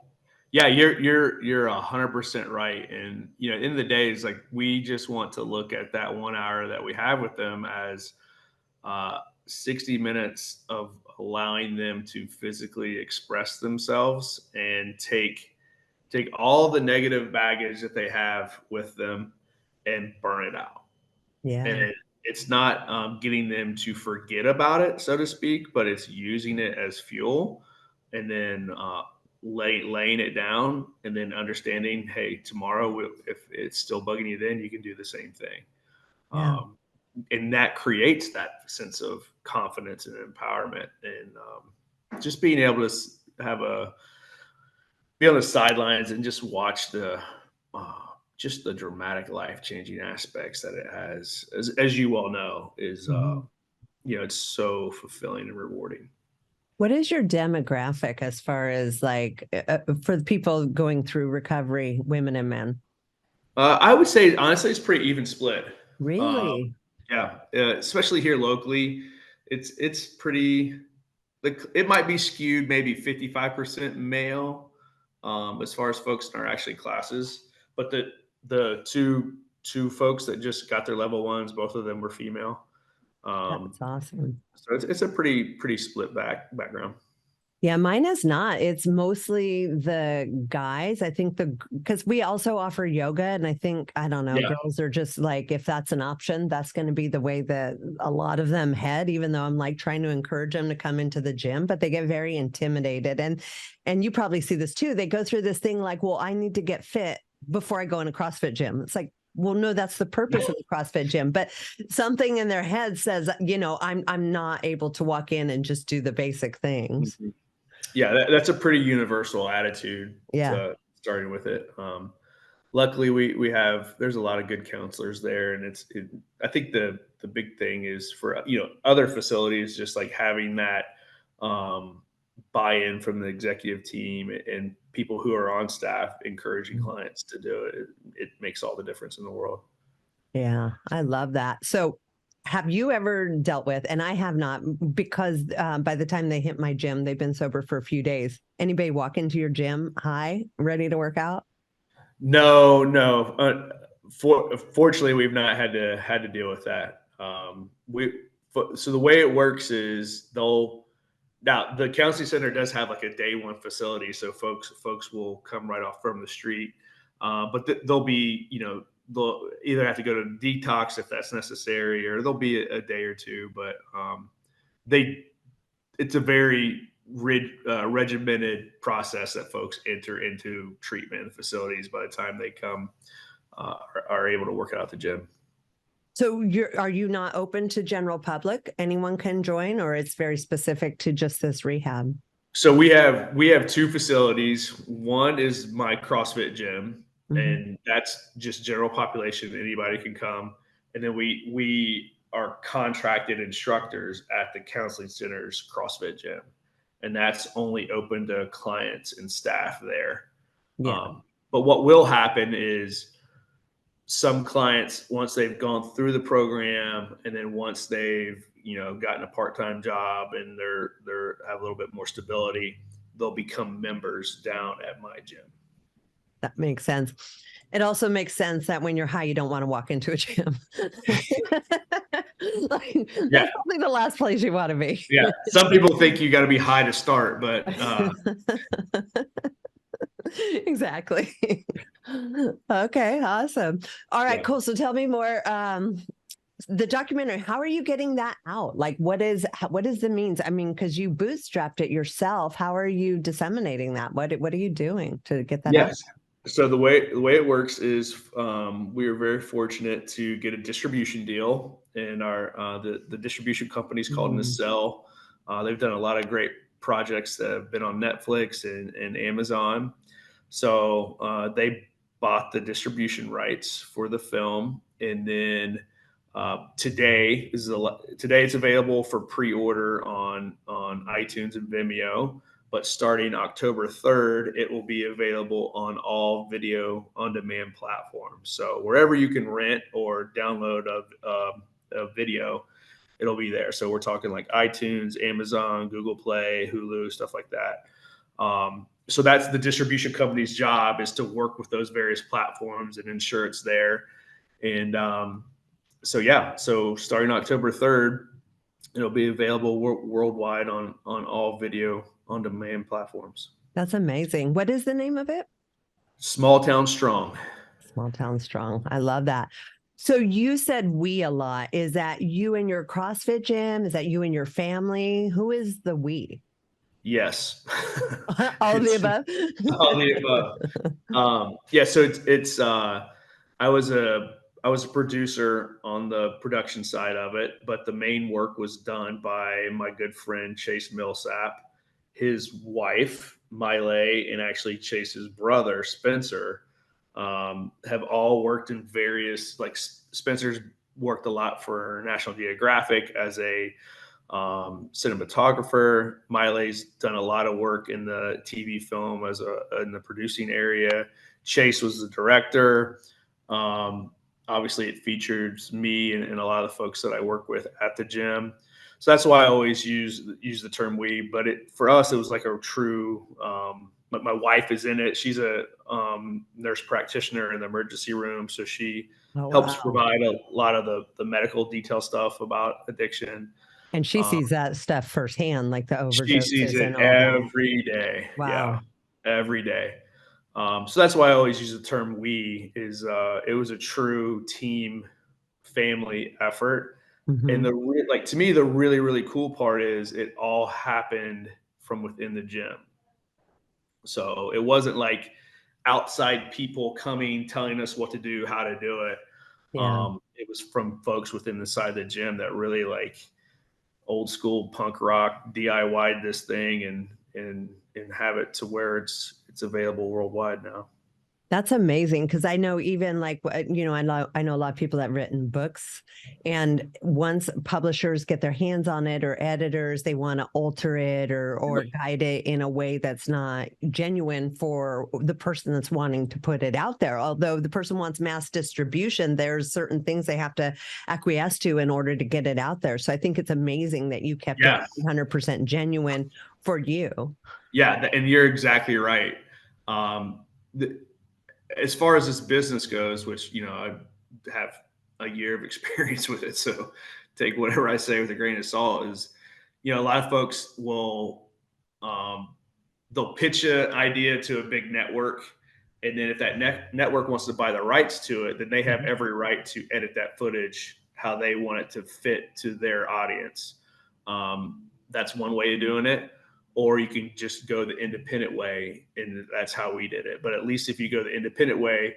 Speaker 2: Yeah, you're 100% right. And in the day, it's like we just want to look at that 1 hour that we have with them as 60 minutes of allowing them to physically express themselves and take all the negative baggage that they have with them and burn it out.
Speaker 1: Yeah.
Speaker 2: And it's not getting them to forget about it, so to speak, but it's using it as fuel, and then laying it down, and then understanding, hey, tomorrow if it's still bugging you, then you can do the same thing.
Speaker 1: Yeah.
Speaker 2: And that creates that sense of confidence and empowerment, and just being able to have a be on the sidelines and just watch uh, just the dramatic life changing aspects that it has, as you all know, is
Speaker 1: Mhm.
Speaker 2: it's so fulfilling and rewarding.
Speaker 1: What is your demographic as far as like for the people going through recovery, women and men?
Speaker 2: I would say honestly, it's pretty even split.
Speaker 1: Really?
Speaker 2: Yeah, especially here locally, it's pretty. Like it might be skewed maybe 55% male, as far as folks in our actually classes, but the two folks that just got their level ones, both of them were female. Um,
Speaker 1: That's awesome.
Speaker 2: so it's a pretty split background.
Speaker 1: Yeah, mine is not. It's mostly the guys. I think because we also offer yoga, and I think, I don't know,
Speaker 2: Yeah,
Speaker 1: girls are just like, if that's an option, that's going to be the way that a lot of them head, even though I'm like trying to encourage them to come into the gym, but they get very intimidated. And you probably see this too. They go through this thing like, well, I need to get fit before I go in a CrossFit gym. It's like, well, no, that's the purpose of the CrossFit gym. But something in their head says, I'm not able to walk in and just do the basic things.
Speaker 2: Mhm. Yeah, that's a pretty universal attitude
Speaker 1: Yeah.
Speaker 2: to starting with it. Luckily, we have there's a lot of good counselors there, and I think the big thing is for other facilities just like having that um, buy-in from the executive team and people who are on staff encouraging clients to do it. It makes all the difference in the world.
Speaker 1: Yeah, I love that. So, have you ever dealt with, and I have not, because by the time they hit my gym, they've been sober for a few days. Anybody walk into your gym high, ready to work out?
Speaker 2: No, no. Fortunately, we've not had to deal with that. So the way it works is they'll now the counseling center does have like a day one facility, so folks will come right off from the street, but they'll be they'll either have to go to detox if that's necessary, or there'll be a day or two. But they it's a very regimented process that folks enter into treatment in facilities by the time they come are able to work out at the gym.
Speaker 1: So, are you not open to general public? Anyone can join, or it's very specific to just this rehab?
Speaker 2: So we have two facilities. One is my CrossFit gym,
Speaker 1: Mhm.
Speaker 2: and that's just general population. Anybody can come. And then we are contracted instructors at the counseling center's CrossFit gym, and that's only open to clients and staff there.
Speaker 1: Yeah.
Speaker 2: But what will happen is some clients, once they've gone through the program, and then once they've gotten a part-time job and they're have a little bit more stability, they'll become members down at my gym.
Speaker 1: That makes sense. It also makes sense that when you're high, you don't want to walk into a gym. Like,
Speaker 2: Yeah,
Speaker 1: that's probably the last place you want to be.
Speaker 2: yeah. Some people think you got to be high to start, but
Speaker 1: Exactly. Okay, awesome. All right,
Speaker 2: yeah.
Speaker 1: cool. So tell me more. The documentary, how are you getting that out? Like, what is the means? I mean, because you bootstrapped it yourself. How are you disseminating that? What are you doing to get that out?
Speaker 2: Yes. So the way it works is we are very fortunate to get a distribution deal, and our the distribution company is called
Speaker 1: Mhm.
Speaker 2: Nacelle. They've done a lot of great projects that have been on Netflix and Amazon. So they bought the distribution rights for the film, and then today it's available for pre-order on iTunes and Vimeo. But starting October 3rd, it will be available on all video on demand platforms. So wherever you can rent or download a video, it'll be there. So we're talking like iTunes, Amazon, Google Play, Hulu, stuff like that. So that's the distribution company's job, is to work with those various platforms and ensure it's there. And so starting October 3rd, it'll be available worldwide on all video on demand platforms.
Speaker 1: That's amazing. What is the name of it?
Speaker 2: Small Town Strong.
Speaker 1: Small Town Strong. I love that. So you said we a lot. Is that you and your CrossFit gym? Is that you and your family? Who is the we?
Speaker 2: Yes.
Speaker 1: All of the
Speaker 2: It's
Speaker 1: above.
Speaker 2: all the above. Yeah, so it's I was a producer on the production side of it, but the main work was done by my good friend Chase Millsap, his wife Miley, and actually Chase's brother Spencer. Have all worked in various, like Spencer's worked a lot for National Geographic as a cinematographer. Miley's done a lot of work in the TV film in the producing area. Chase was the director. Um, Obviously, it features me and a lot of the folks that I work with at the gym. So that's why I always use the term we. But for us, it was like a true. My wife is in it. She's a nurse practitioner in the emergency room, so she
Speaker 1: Oh,
Speaker 2: helps
Speaker 1: wow.
Speaker 2: provide a lot of the medical detail stuff about addiction.
Speaker 1: And she
Speaker 2: Um,
Speaker 1: sees that stuff firsthand, like the
Speaker 2: she sees
Speaker 1: overdoses
Speaker 2: it
Speaker 1: and all that.
Speaker 2: every day. Yeah,
Speaker 1: Wow.
Speaker 2: every day. So that's why I always use the term "we." It was a true team, family effort, and
Speaker 1: Hmm.
Speaker 2: like to me, the really cool part is it all happened from within the gym. So it wasn't like outside people coming telling us what to do, how to do it.
Speaker 1: Yeah.
Speaker 2: It was from folks within the side of the gym that really like old school punk rock DIY'd this thing and have it to where it's available worldwide now.
Speaker 1: That's amazing because I know even like I know a lot of people that have written books, and once publishers get their hands on it or editors, they want to alter it or guide it in a way that's not genuine for the person that's wanting to put it out there. Although the person wants mass distribution, there's certain things they have to acquiesce to in order to get it out there. So I think it's amazing that you kept it
Speaker 2: Yeah.
Speaker 1: 100% genuine for you.
Speaker 2: Yeah, and you're exactly right. Um, the, as far as this business goes, which I have a year of experience with it, so take whatever I say with a grain of salt. Is a lot of folks will they'll pitch an idea to a big network, and then if that network wants to buy the rights to it, then they have every right to edit that footage how they want it to fit to their audience. That's one way of doing it. Or you can just go the independent way, and that's how we did it. But at least if you go the independent way,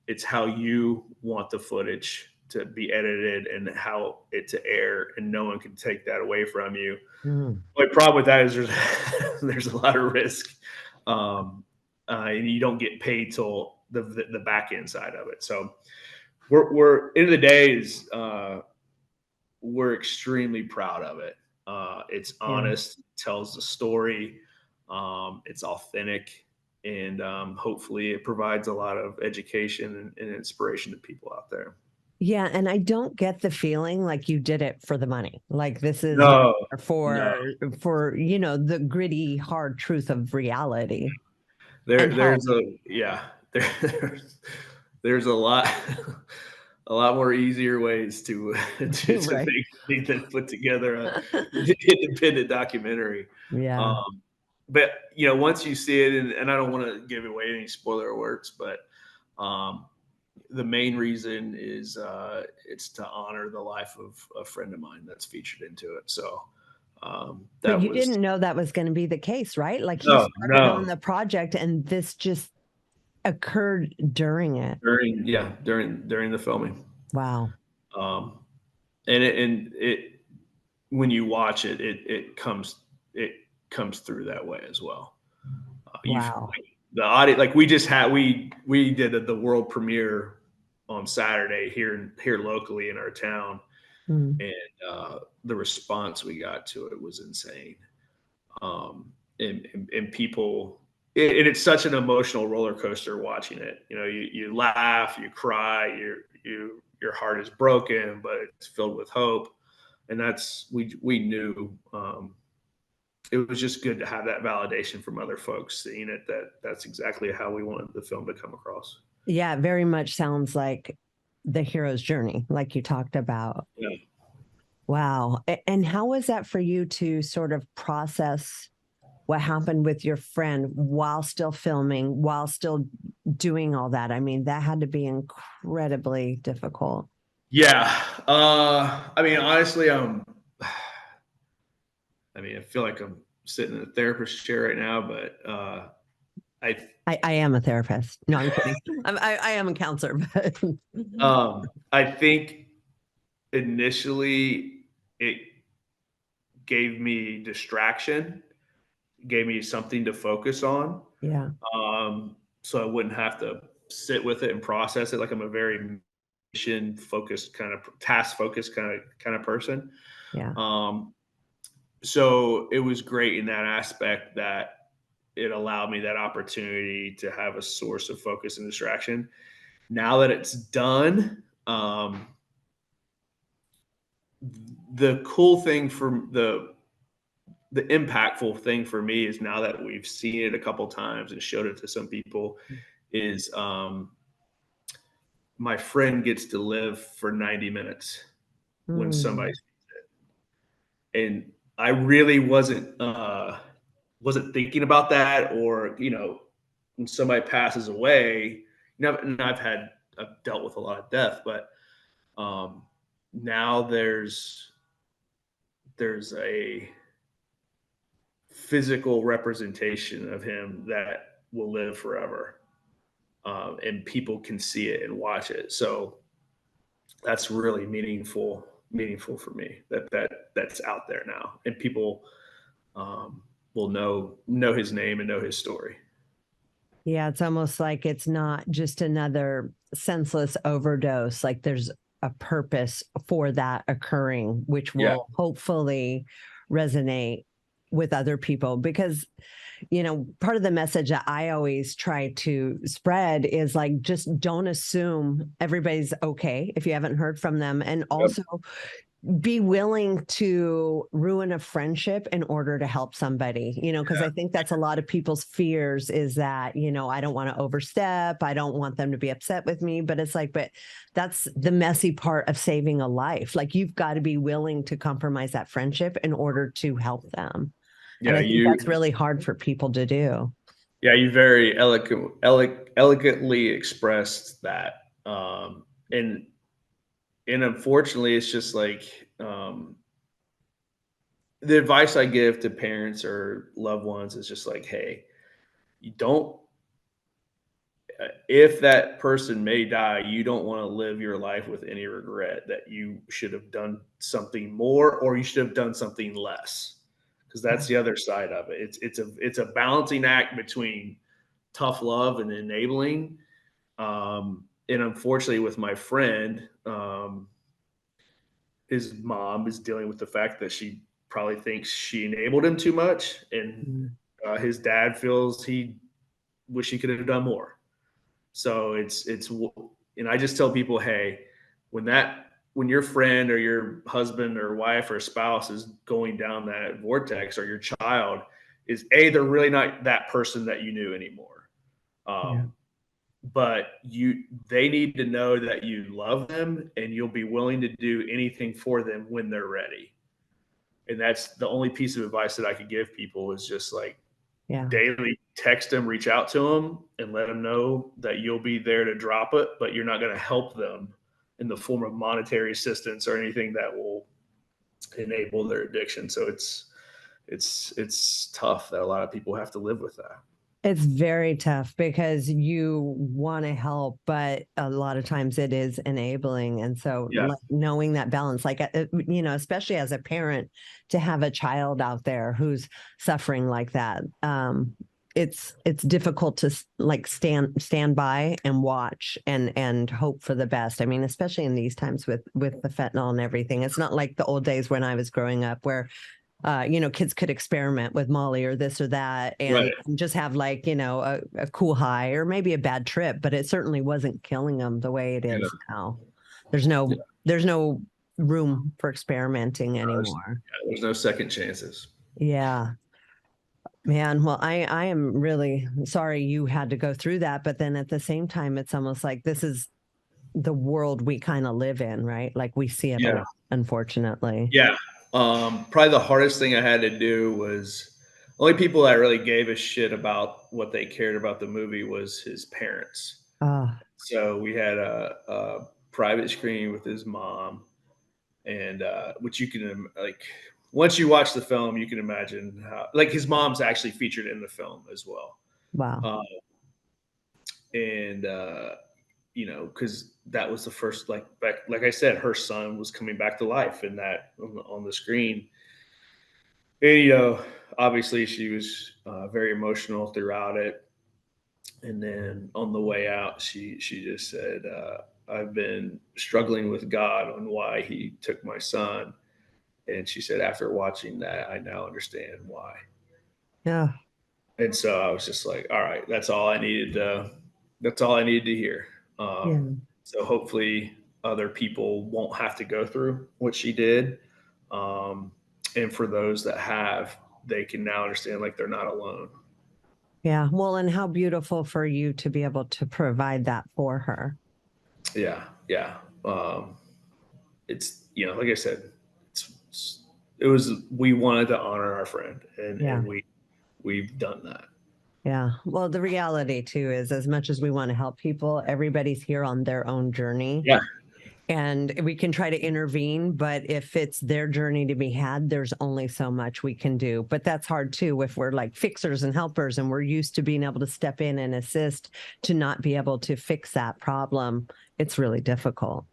Speaker 2: it's how you want the footage to be edited and how it to air, and no one can take that away from you.
Speaker 1: Mm.
Speaker 2: The problem with that is there's a lot of risk, and you don't get paid till the back end side of it. So we're end of the day is we're extremely proud of it. It's
Speaker 1: Yeah.
Speaker 2: honest, tells the story, it's authentic, and hopefully it provides a lot of education and inspiration to people out there.
Speaker 1: Yeah, and I don't get the feeling like you did it for the money. Like this is
Speaker 2: No, no,
Speaker 1: for the gritty, hard truth of reality and
Speaker 2: there's
Speaker 1: help.
Speaker 2: a yeah, there's a lot a lot more easier ways to to
Speaker 1: Right.
Speaker 2: make than put together a independent documentary.
Speaker 1: Yeah.
Speaker 2: Um, but once you see it, and I don't want to give away any spoiler alerts, but um, the main reason is it's to honor the life of a friend of mine that's featured into it. So
Speaker 1: But
Speaker 2: that
Speaker 1: you
Speaker 2: was
Speaker 1: didn't know that was going to be the case, right? Like you
Speaker 2: no,
Speaker 1: started on
Speaker 2: no.
Speaker 1: the project and this just occurred during it.
Speaker 2: During the filming.
Speaker 1: Wow.
Speaker 2: Um, and it when you watch it, it comes through that way as well. You
Speaker 1: Wow.
Speaker 2: the audio, like we did the world premiere on Saturday here locally in our town,
Speaker 1: Mm.
Speaker 2: and the response we got to it was insane. And people, and it's such an emotional roller coaster watching it. You laugh, you cry, your heart is broken, but it's filled with hope. And that's we knew it was just good to have that validation from other folks seeing it, that's exactly how we wanted the film to come across.
Speaker 1: Yeah, it very much sounds like the hero's journey, like you talked about.
Speaker 2: Yeah.
Speaker 1: Wow. And how was that for you to sort of process what happened with your friend while still filming, while still doing all that? I mean, that had to be incredibly difficult.
Speaker 2: Yeah. I mean, honestly, I feel like I'm sitting in a therapist chair right now, but I
Speaker 1: I am a therapist. No, I'm kidding. I am a counselor, but
Speaker 2: I think initially it gave me distraction, gave me something to focus on,
Speaker 1: yeah,
Speaker 2: so I wouldn't have to sit with it and process it. Like I'm a very mission focused kind of task focused kind of person.
Speaker 1: yeah.
Speaker 2: Um, so it was great in that aspect that it allowed me that opportunity to have a source of focus and distraction. Now that it's done, the cool thing for the impactful thing for me is now that we've seen it a couple times and showed it to some people is my friend gets to live for 90 minutes when somebody,
Speaker 1: Mm,
Speaker 2: and I really wasn't thinking about that, or when somebody passes away, and I've dealt with a lot of death, but now there's a physical representation of him that will live forever, and people can see it and watch it. So that's really meaningful for me that's out there now, and people will know his name and know his story.
Speaker 1: Yeah, it's almost like it's not just another senseless overdose. Like there's a purpose for that occurring, which
Speaker 2: Yeah.
Speaker 1: will hopefully resonate with other people. Because, part of the message that I always try to spread is like, just don't assume everybody's okay if you haven't heard from them. And
Speaker 2: Yep.
Speaker 1: also be willing to ruin a friendship in order to help somebody, because I think that's a lot of people's fears is that, I don't want to overstep. I don't want them to be upset with me. But it's like, but that's the messy part of saving a life. Like you've got to be willing to compromise that friendship in order to help them. And
Speaker 2: Yeah.
Speaker 1: I think that's really hard for people to do.
Speaker 2: You very elegantly expressed that. And, unfortunately, it's just like, the advice I give to parents or loved ones is just like, hey, you don't, if that person may die, you don't want to live your life with any regret that you should have done something more or you should have done something less. Because that's the other side of it. It's a balancing act between tough love and enabling. And unfortunately, with my friend, his mom is dealing with the fact that she probably thinks she enabled him too much, and
Speaker 1: Mm.
Speaker 2: his dad feels he wish he could have done more. So and I just tell people, hey, when your friend or your husband or wife or spouse is going down that vortex, or your child is they're really not that person that you knew anymore.
Speaker 1: Yeah.
Speaker 2: Um, but they need to know that you love them and you'll be willing to do anything for them when they're ready. And that's the only piece of advice that I could give people is just like
Speaker 1: Yeah.
Speaker 2: daily text them, reach out to them, and let them know that you'll be there to drop it, but you're not going to help them in the form of monetary assistance or anything that will enable their addiction. So it's tough that a lot of people have to live with that.
Speaker 1: It's very tough because you want to help, but a lot of times it is enabling. And so,
Speaker 2: Yeah.
Speaker 1: like, knowing that balance, like, especially as a parent, to have a child out there who's suffering like that, it's difficult to like stand by and watch and hope for the best. I mean, especially in these times with the fentanyl and everything. It's not like the old days when I was growing up where kids could experiment with Molly or this or that and
Speaker 2: Right.
Speaker 1: just have like, a cool high or maybe a bad trip, but it certainly wasn't killing them the way it
Speaker 2: Yeah.
Speaker 1: is now. There's no room for experimenting anymore.
Speaker 2: There's no second chances.
Speaker 1: Yeah, man. Well, I am really sorry you had to go through that, but then at the same time, it's almost like this is the world we kind of live in, right? Like we see it a
Speaker 2: Yeah.
Speaker 1: lot, unfortunately.
Speaker 2: Yeah. Probably the hardest thing I had to do was only people that really gave a shit about what they cared about the movie was his parents.
Speaker 1: Oh,
Speaker 2: So we had a private screening with his mom, and which you can like once you watch the film, you can imagine how like his mom's actually featured in the film as well.
Speaker 1: wow.
Speaker 2: Uh, and because that was the first like I said, her son was coming back to life in that on the screen. And obviously she was very emotional throughout it. And then on the way out, she just said, "I've been struggling with God on why He took my son." And she said, "After watching that, I now understand why."
Speaker 1: Yeah.
Speaker 2: And so I was just like, "All right, that's all I needed. That's all I needed to hear."
Speaker 1: Yeah.
Speaker 2: So hopefully, other people won't have to go through what she did. Um, and for those that have, they can now understand like they're not alone.
Speaker 1: Yeah. Well, and how beautiful for you to be able to provide that for her.
Speaker 2: Yeah, yeah. It's like I said, it was we wanted to honor our friend, and
Speaker 1: Yeah.
Speaker 2: we've done that.
Speaker 1: Yeah. Well, the reality too is as much as we want to help people, everybody's here on their own journey.
Speaker 2: Yeah,
Speaker 1: And we can try to intervene, but if it's their journey to be had, there's only so much we can do. But that's hard too if we're like fixers and helpers and we're used to being able to step in and assist to not be able to fix that problem. It's really difficult.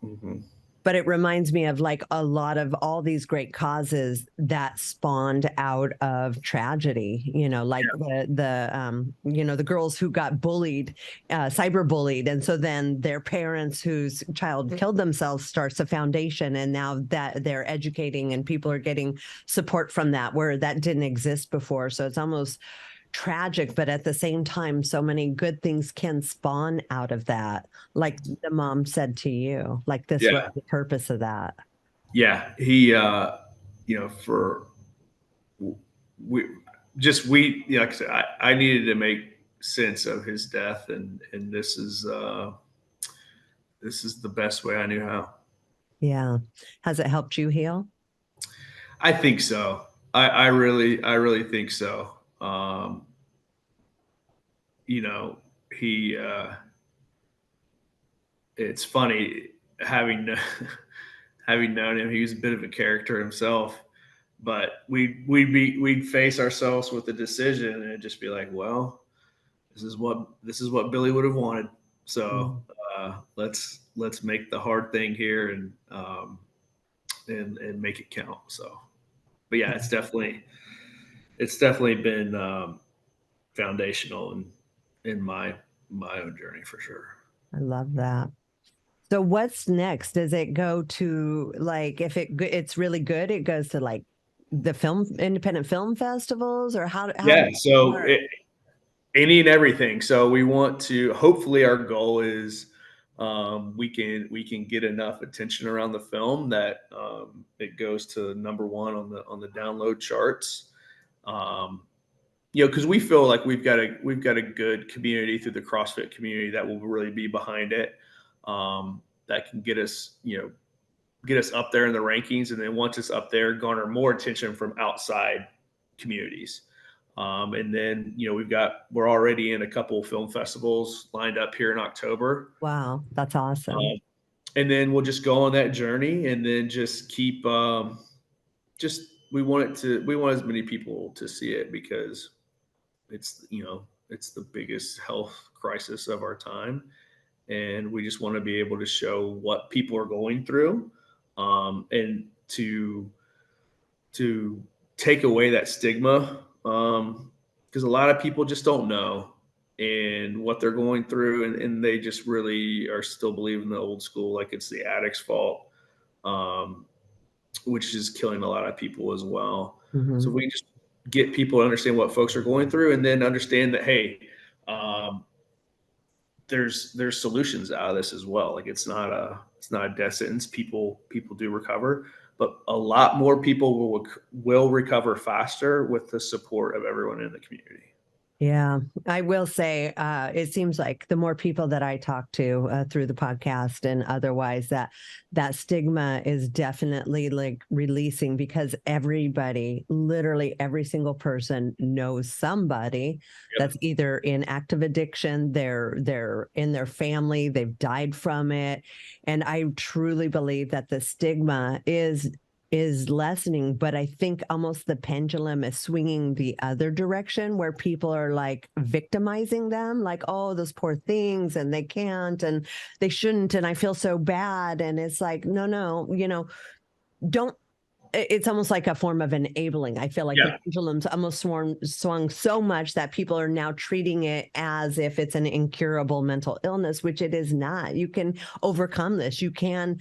Speaker 2: hmm
Speaker 1: But it reminds me of like a lot of all these great causes that spawned out of tragedy, like the girls who got bullied, cyber bullied. And so then their parents whose child killed themselves starts a foundation. And now that they're educating and people are getting support from that, where that didn't exist before. So it's almost tragic, but at the same time, so many good things can spawn out of that. Like the mom said to you, like this was
Speaker 2: Yeah.
Speaker 1: the purpose of that.
Speaker 2: Yeah. He, for we like I said, I needed to make sense of his death, and this is the best way I knew how.
Speaker 1: Yeah. Has it helped you heal?
Speaker 2: I think so. I really think so. You know, he, it's funny having, having known him, he was a bit of a character himself, but we'd face ourselves with a decision and it'd just be like, well, this is what Billy would have wanted. So,
Speaker 1: Mm.
Speaker 2: let's make the hard thing here and make it count. So, but yeah, it's definitely been foundational in my own journey for sure.
Speaker 1: I love that. So what's next? Does it go to like if it's really good, it goes to like the independent film festivals, or how does
Speaker 2: Yeah.
Speaker 1: it
Speaker 2: So
Speaker 1: work?
Speaker 2: any and everything. So we want to. Hopefully, our goal is we can get enough attention around the film that it goes to number one on the download charts. Um, because we feel like we've got a good community through the CrossFit community that will really be behind it. That can get us up there in the rankings, and then once it's up there, garner more attention from outside communities. And then we're already in a couple of film festivals lined up here in October.
Speaker 1: Wow, that's awesome.
Speaker 2: Um, and then we'll just go on that journey, and then just keep just we want as many people to see it because it's the biggest health crisis of our time, and we just want to be able to show what people are going through, and to take away that stigma, because a lot of people just don't know and what they're going through, and they just really are still believing the old school, like it's the addict's fault, um, which is killing a lot of people as well. So
Speaker 1: Hmm.
Speaker 2: we just get people to understand what folks are going through, and then understand that, hey, um, there's solutions out of this as well. Like it's not a death sentence. People do recover, but a lot more people will recover faster with the support of everyone in the community.
Speaker 1: Yeah, I will say it seems like the more people that I talk to through the podcast and otherwise, that stigma is definitely like releasing, because everybody, literally every single person knows somebody
Speaker 2: Yep.
Speaker 1: that's either in active addiction, they're in their family, they've died from it. And I truly believe that the stigma is lessening, but I think almost the pendulum is swinging the other direction, where people are like victimizing them, like, oh, those poor things, and they can't, and they shouldn't, and I feel so bad. And it's like, no, don't. It's almost like a form of enabling. I feel like the
Speaker 2: Yeah.
Speaker 1: pendulum's almost swung so much that people are now treating it as if it's an incurable mental illness, which it is not. You can overcome this. You can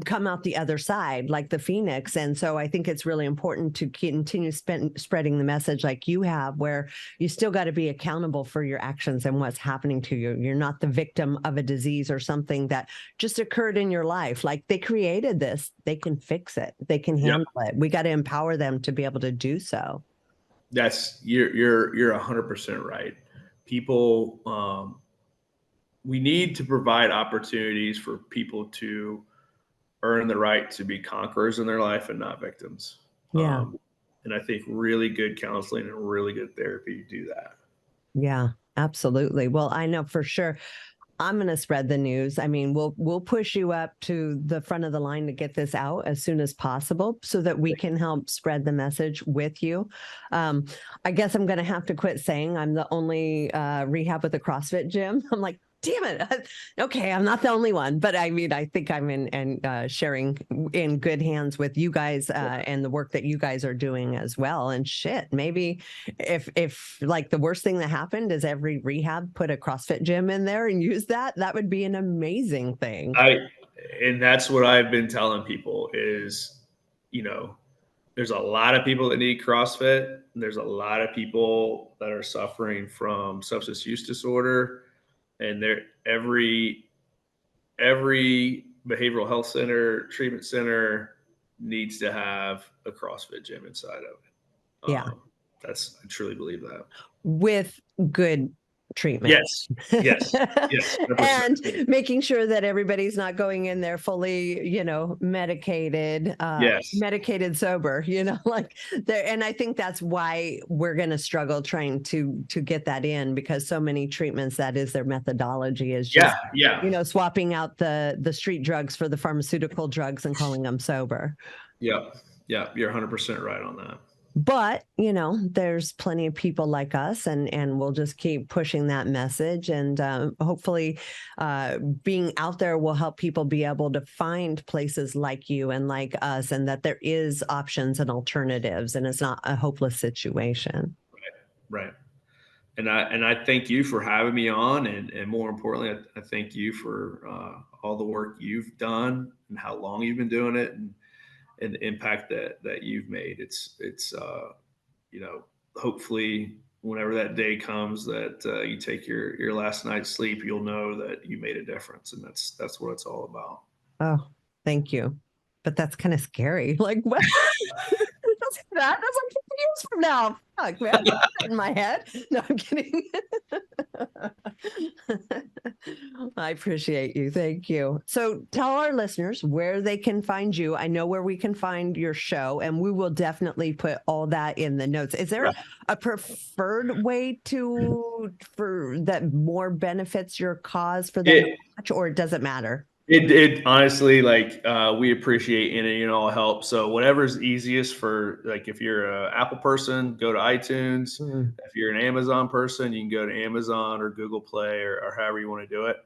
Speaker 1: come out the other side like the phoenix. And so I think it's really important to continue spreading the message like you have, where you still got to be accountable for your actions and what's happening to you. You're not the victim of a disease or something that just occurred in your life. Like, they created this, they can fix it, they can
Speaker 2: Yeah.
Speaker 1: handle it. We got to empower them to be able to do so.
Speaker 2: You're 100% right. People, we need to provide opportunities for people to earn the right to be conquerors in their life and not victims.
Speaker 1: Yeah.
Speaker 2: And I think really good counseling and really good therapy do that.
Speaker 1: Yeah, absolutely. Well, I know for sure I'm going to spread the news. I mean, we'll push you up to the front of the line to get this out as soon as possible, so that we can help spread the message with you. I guess I'm going to have to quit saying I'm the only rehab with a CrossFit gym. I'm like, damn it. Okay, I'm not the only one, but I mean, I think I'm in sharing in good hands with you guys and the work that you guys are doing as well. And shit, maybe if like the worst thing that happened is every rehab put a CrossFit gym in there and use that would be an amazing thing.
Speaker 2: And that's what I've been telling people is, you know, there's a lot of people that need CrossFit. There's a lot of people that are suffering from substance use disorder, and every behavioral health center, treatment center needs to have a CrossFit gym inside of it.
Speaker 1: Yeah.
Speaker 2: I truly believe that.
Speaker 1: With good treatment.
Speaker 2: Yes. Yes. Yes. 100%.
Speaker 1: And making sure that everybody's not going in there fully, medicated,
Speaker 2: Yes.
Speaker 1: medicated sober, like there. And I think that's why we're going to struggle trying to get that in, because so many treatments, that is their methodology, is just, swapping out the street drugs for the pharmaceutical drugs and calling them sober.
Speaker 2: Yeah. Yeah. You're 100% right on that.
Speaker 1: But, there's plenty of people like us, and we'll just keep pushing that message. And hopefully being out there will help people be able to find places like you and like us, and that there is options and alternatives, and it's not a hopeless situation.
Speaker 2: Right. And I thank you for having me on. And more importantly, I thank you for all the work you've done and how long you've been doing it, and the impact that you've made. It's hopefully whenever that day comes that you take your last night's sleep, you'll know that you made a difference, and that's what it's all about.
Speaker 1: Oh, thank you. But that's kind of scary. Like, what? That's like 50 years from now. Fuck, man. In my head. No, I'm kidding. I appreciate you. Thank you. So tell our listeners where they can find you. I know where we can find your show, and we will definitely put all that in the notes. Is there a preferred way for that more benefits your cause for them to watch, or does it matter?
Speaker 2: It honestly, we appreciate any and all help. So whatever's easiest for, like, if you're an Apple person, go to iTunes. If you're an Amazon person, you can go to Amazon or Google Play, or however you want to do it.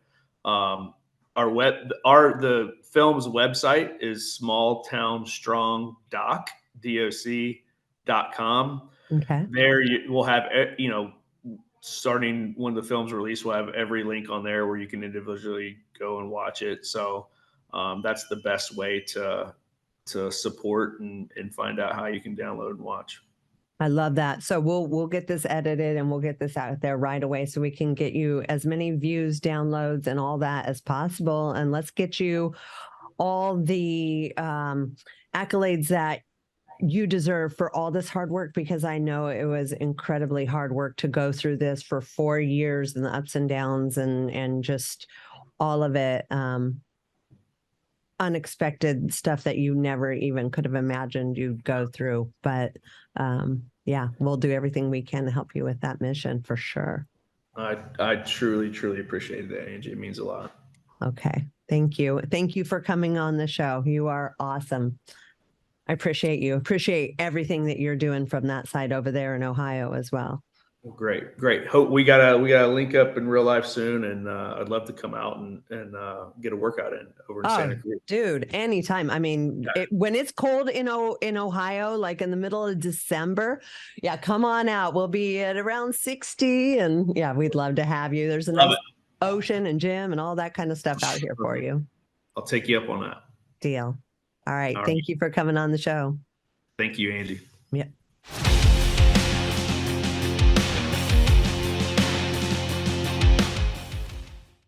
Speaker 2: The film's website is smalltownstrongdoc.com.
Speaker 1: Okay.
Speaker 2: There we'll have, starting when the film's released, we'll have every link on there where you can individually go and watch it. So that's the best way to support and find out how you can download and watch.
Speaker 1: I love that. So we'll get this edited and we'll get this out there right away, so we can get you as many views, downloads, and all that as possible. And let's get you all the accolades that you deserve for all this hard work, because I know it was incredibly hard work to go through this for 4 years, and the ups and downs and just all of it. Unexpected stuff that you never even could have imagined you'd go through. But we'll do everything we can to help you with that mission, for sure.
Speaker 2: I truly, truly appreciate that, Angie. It means a lot.
Speaker 1: Okay. Thank you. Thank you for coming on the show. You are awesome. I appreciate you. Appreciate everything that you're doing from that side over there in Ohio as well.
Speaker 2: Great. Hope we gotta link up in real life soon, and I'd love to come out and get a workout in over in Santa Cruz.
Speaker 1: Dude, anytime. I mean, when it's cold in Ohio, like in the middle of December, come on out. We'll be at around 60, and we'd love to have you. There's a nice ocean and gym and all that kind of stuff out here for you.
Speaker 2: I'll take you up on that.
Speaker 1: Deal. All right. Thank you for coming on the show.
Speaker 2: Thank you, Angie.
Speaker 1: Yeah.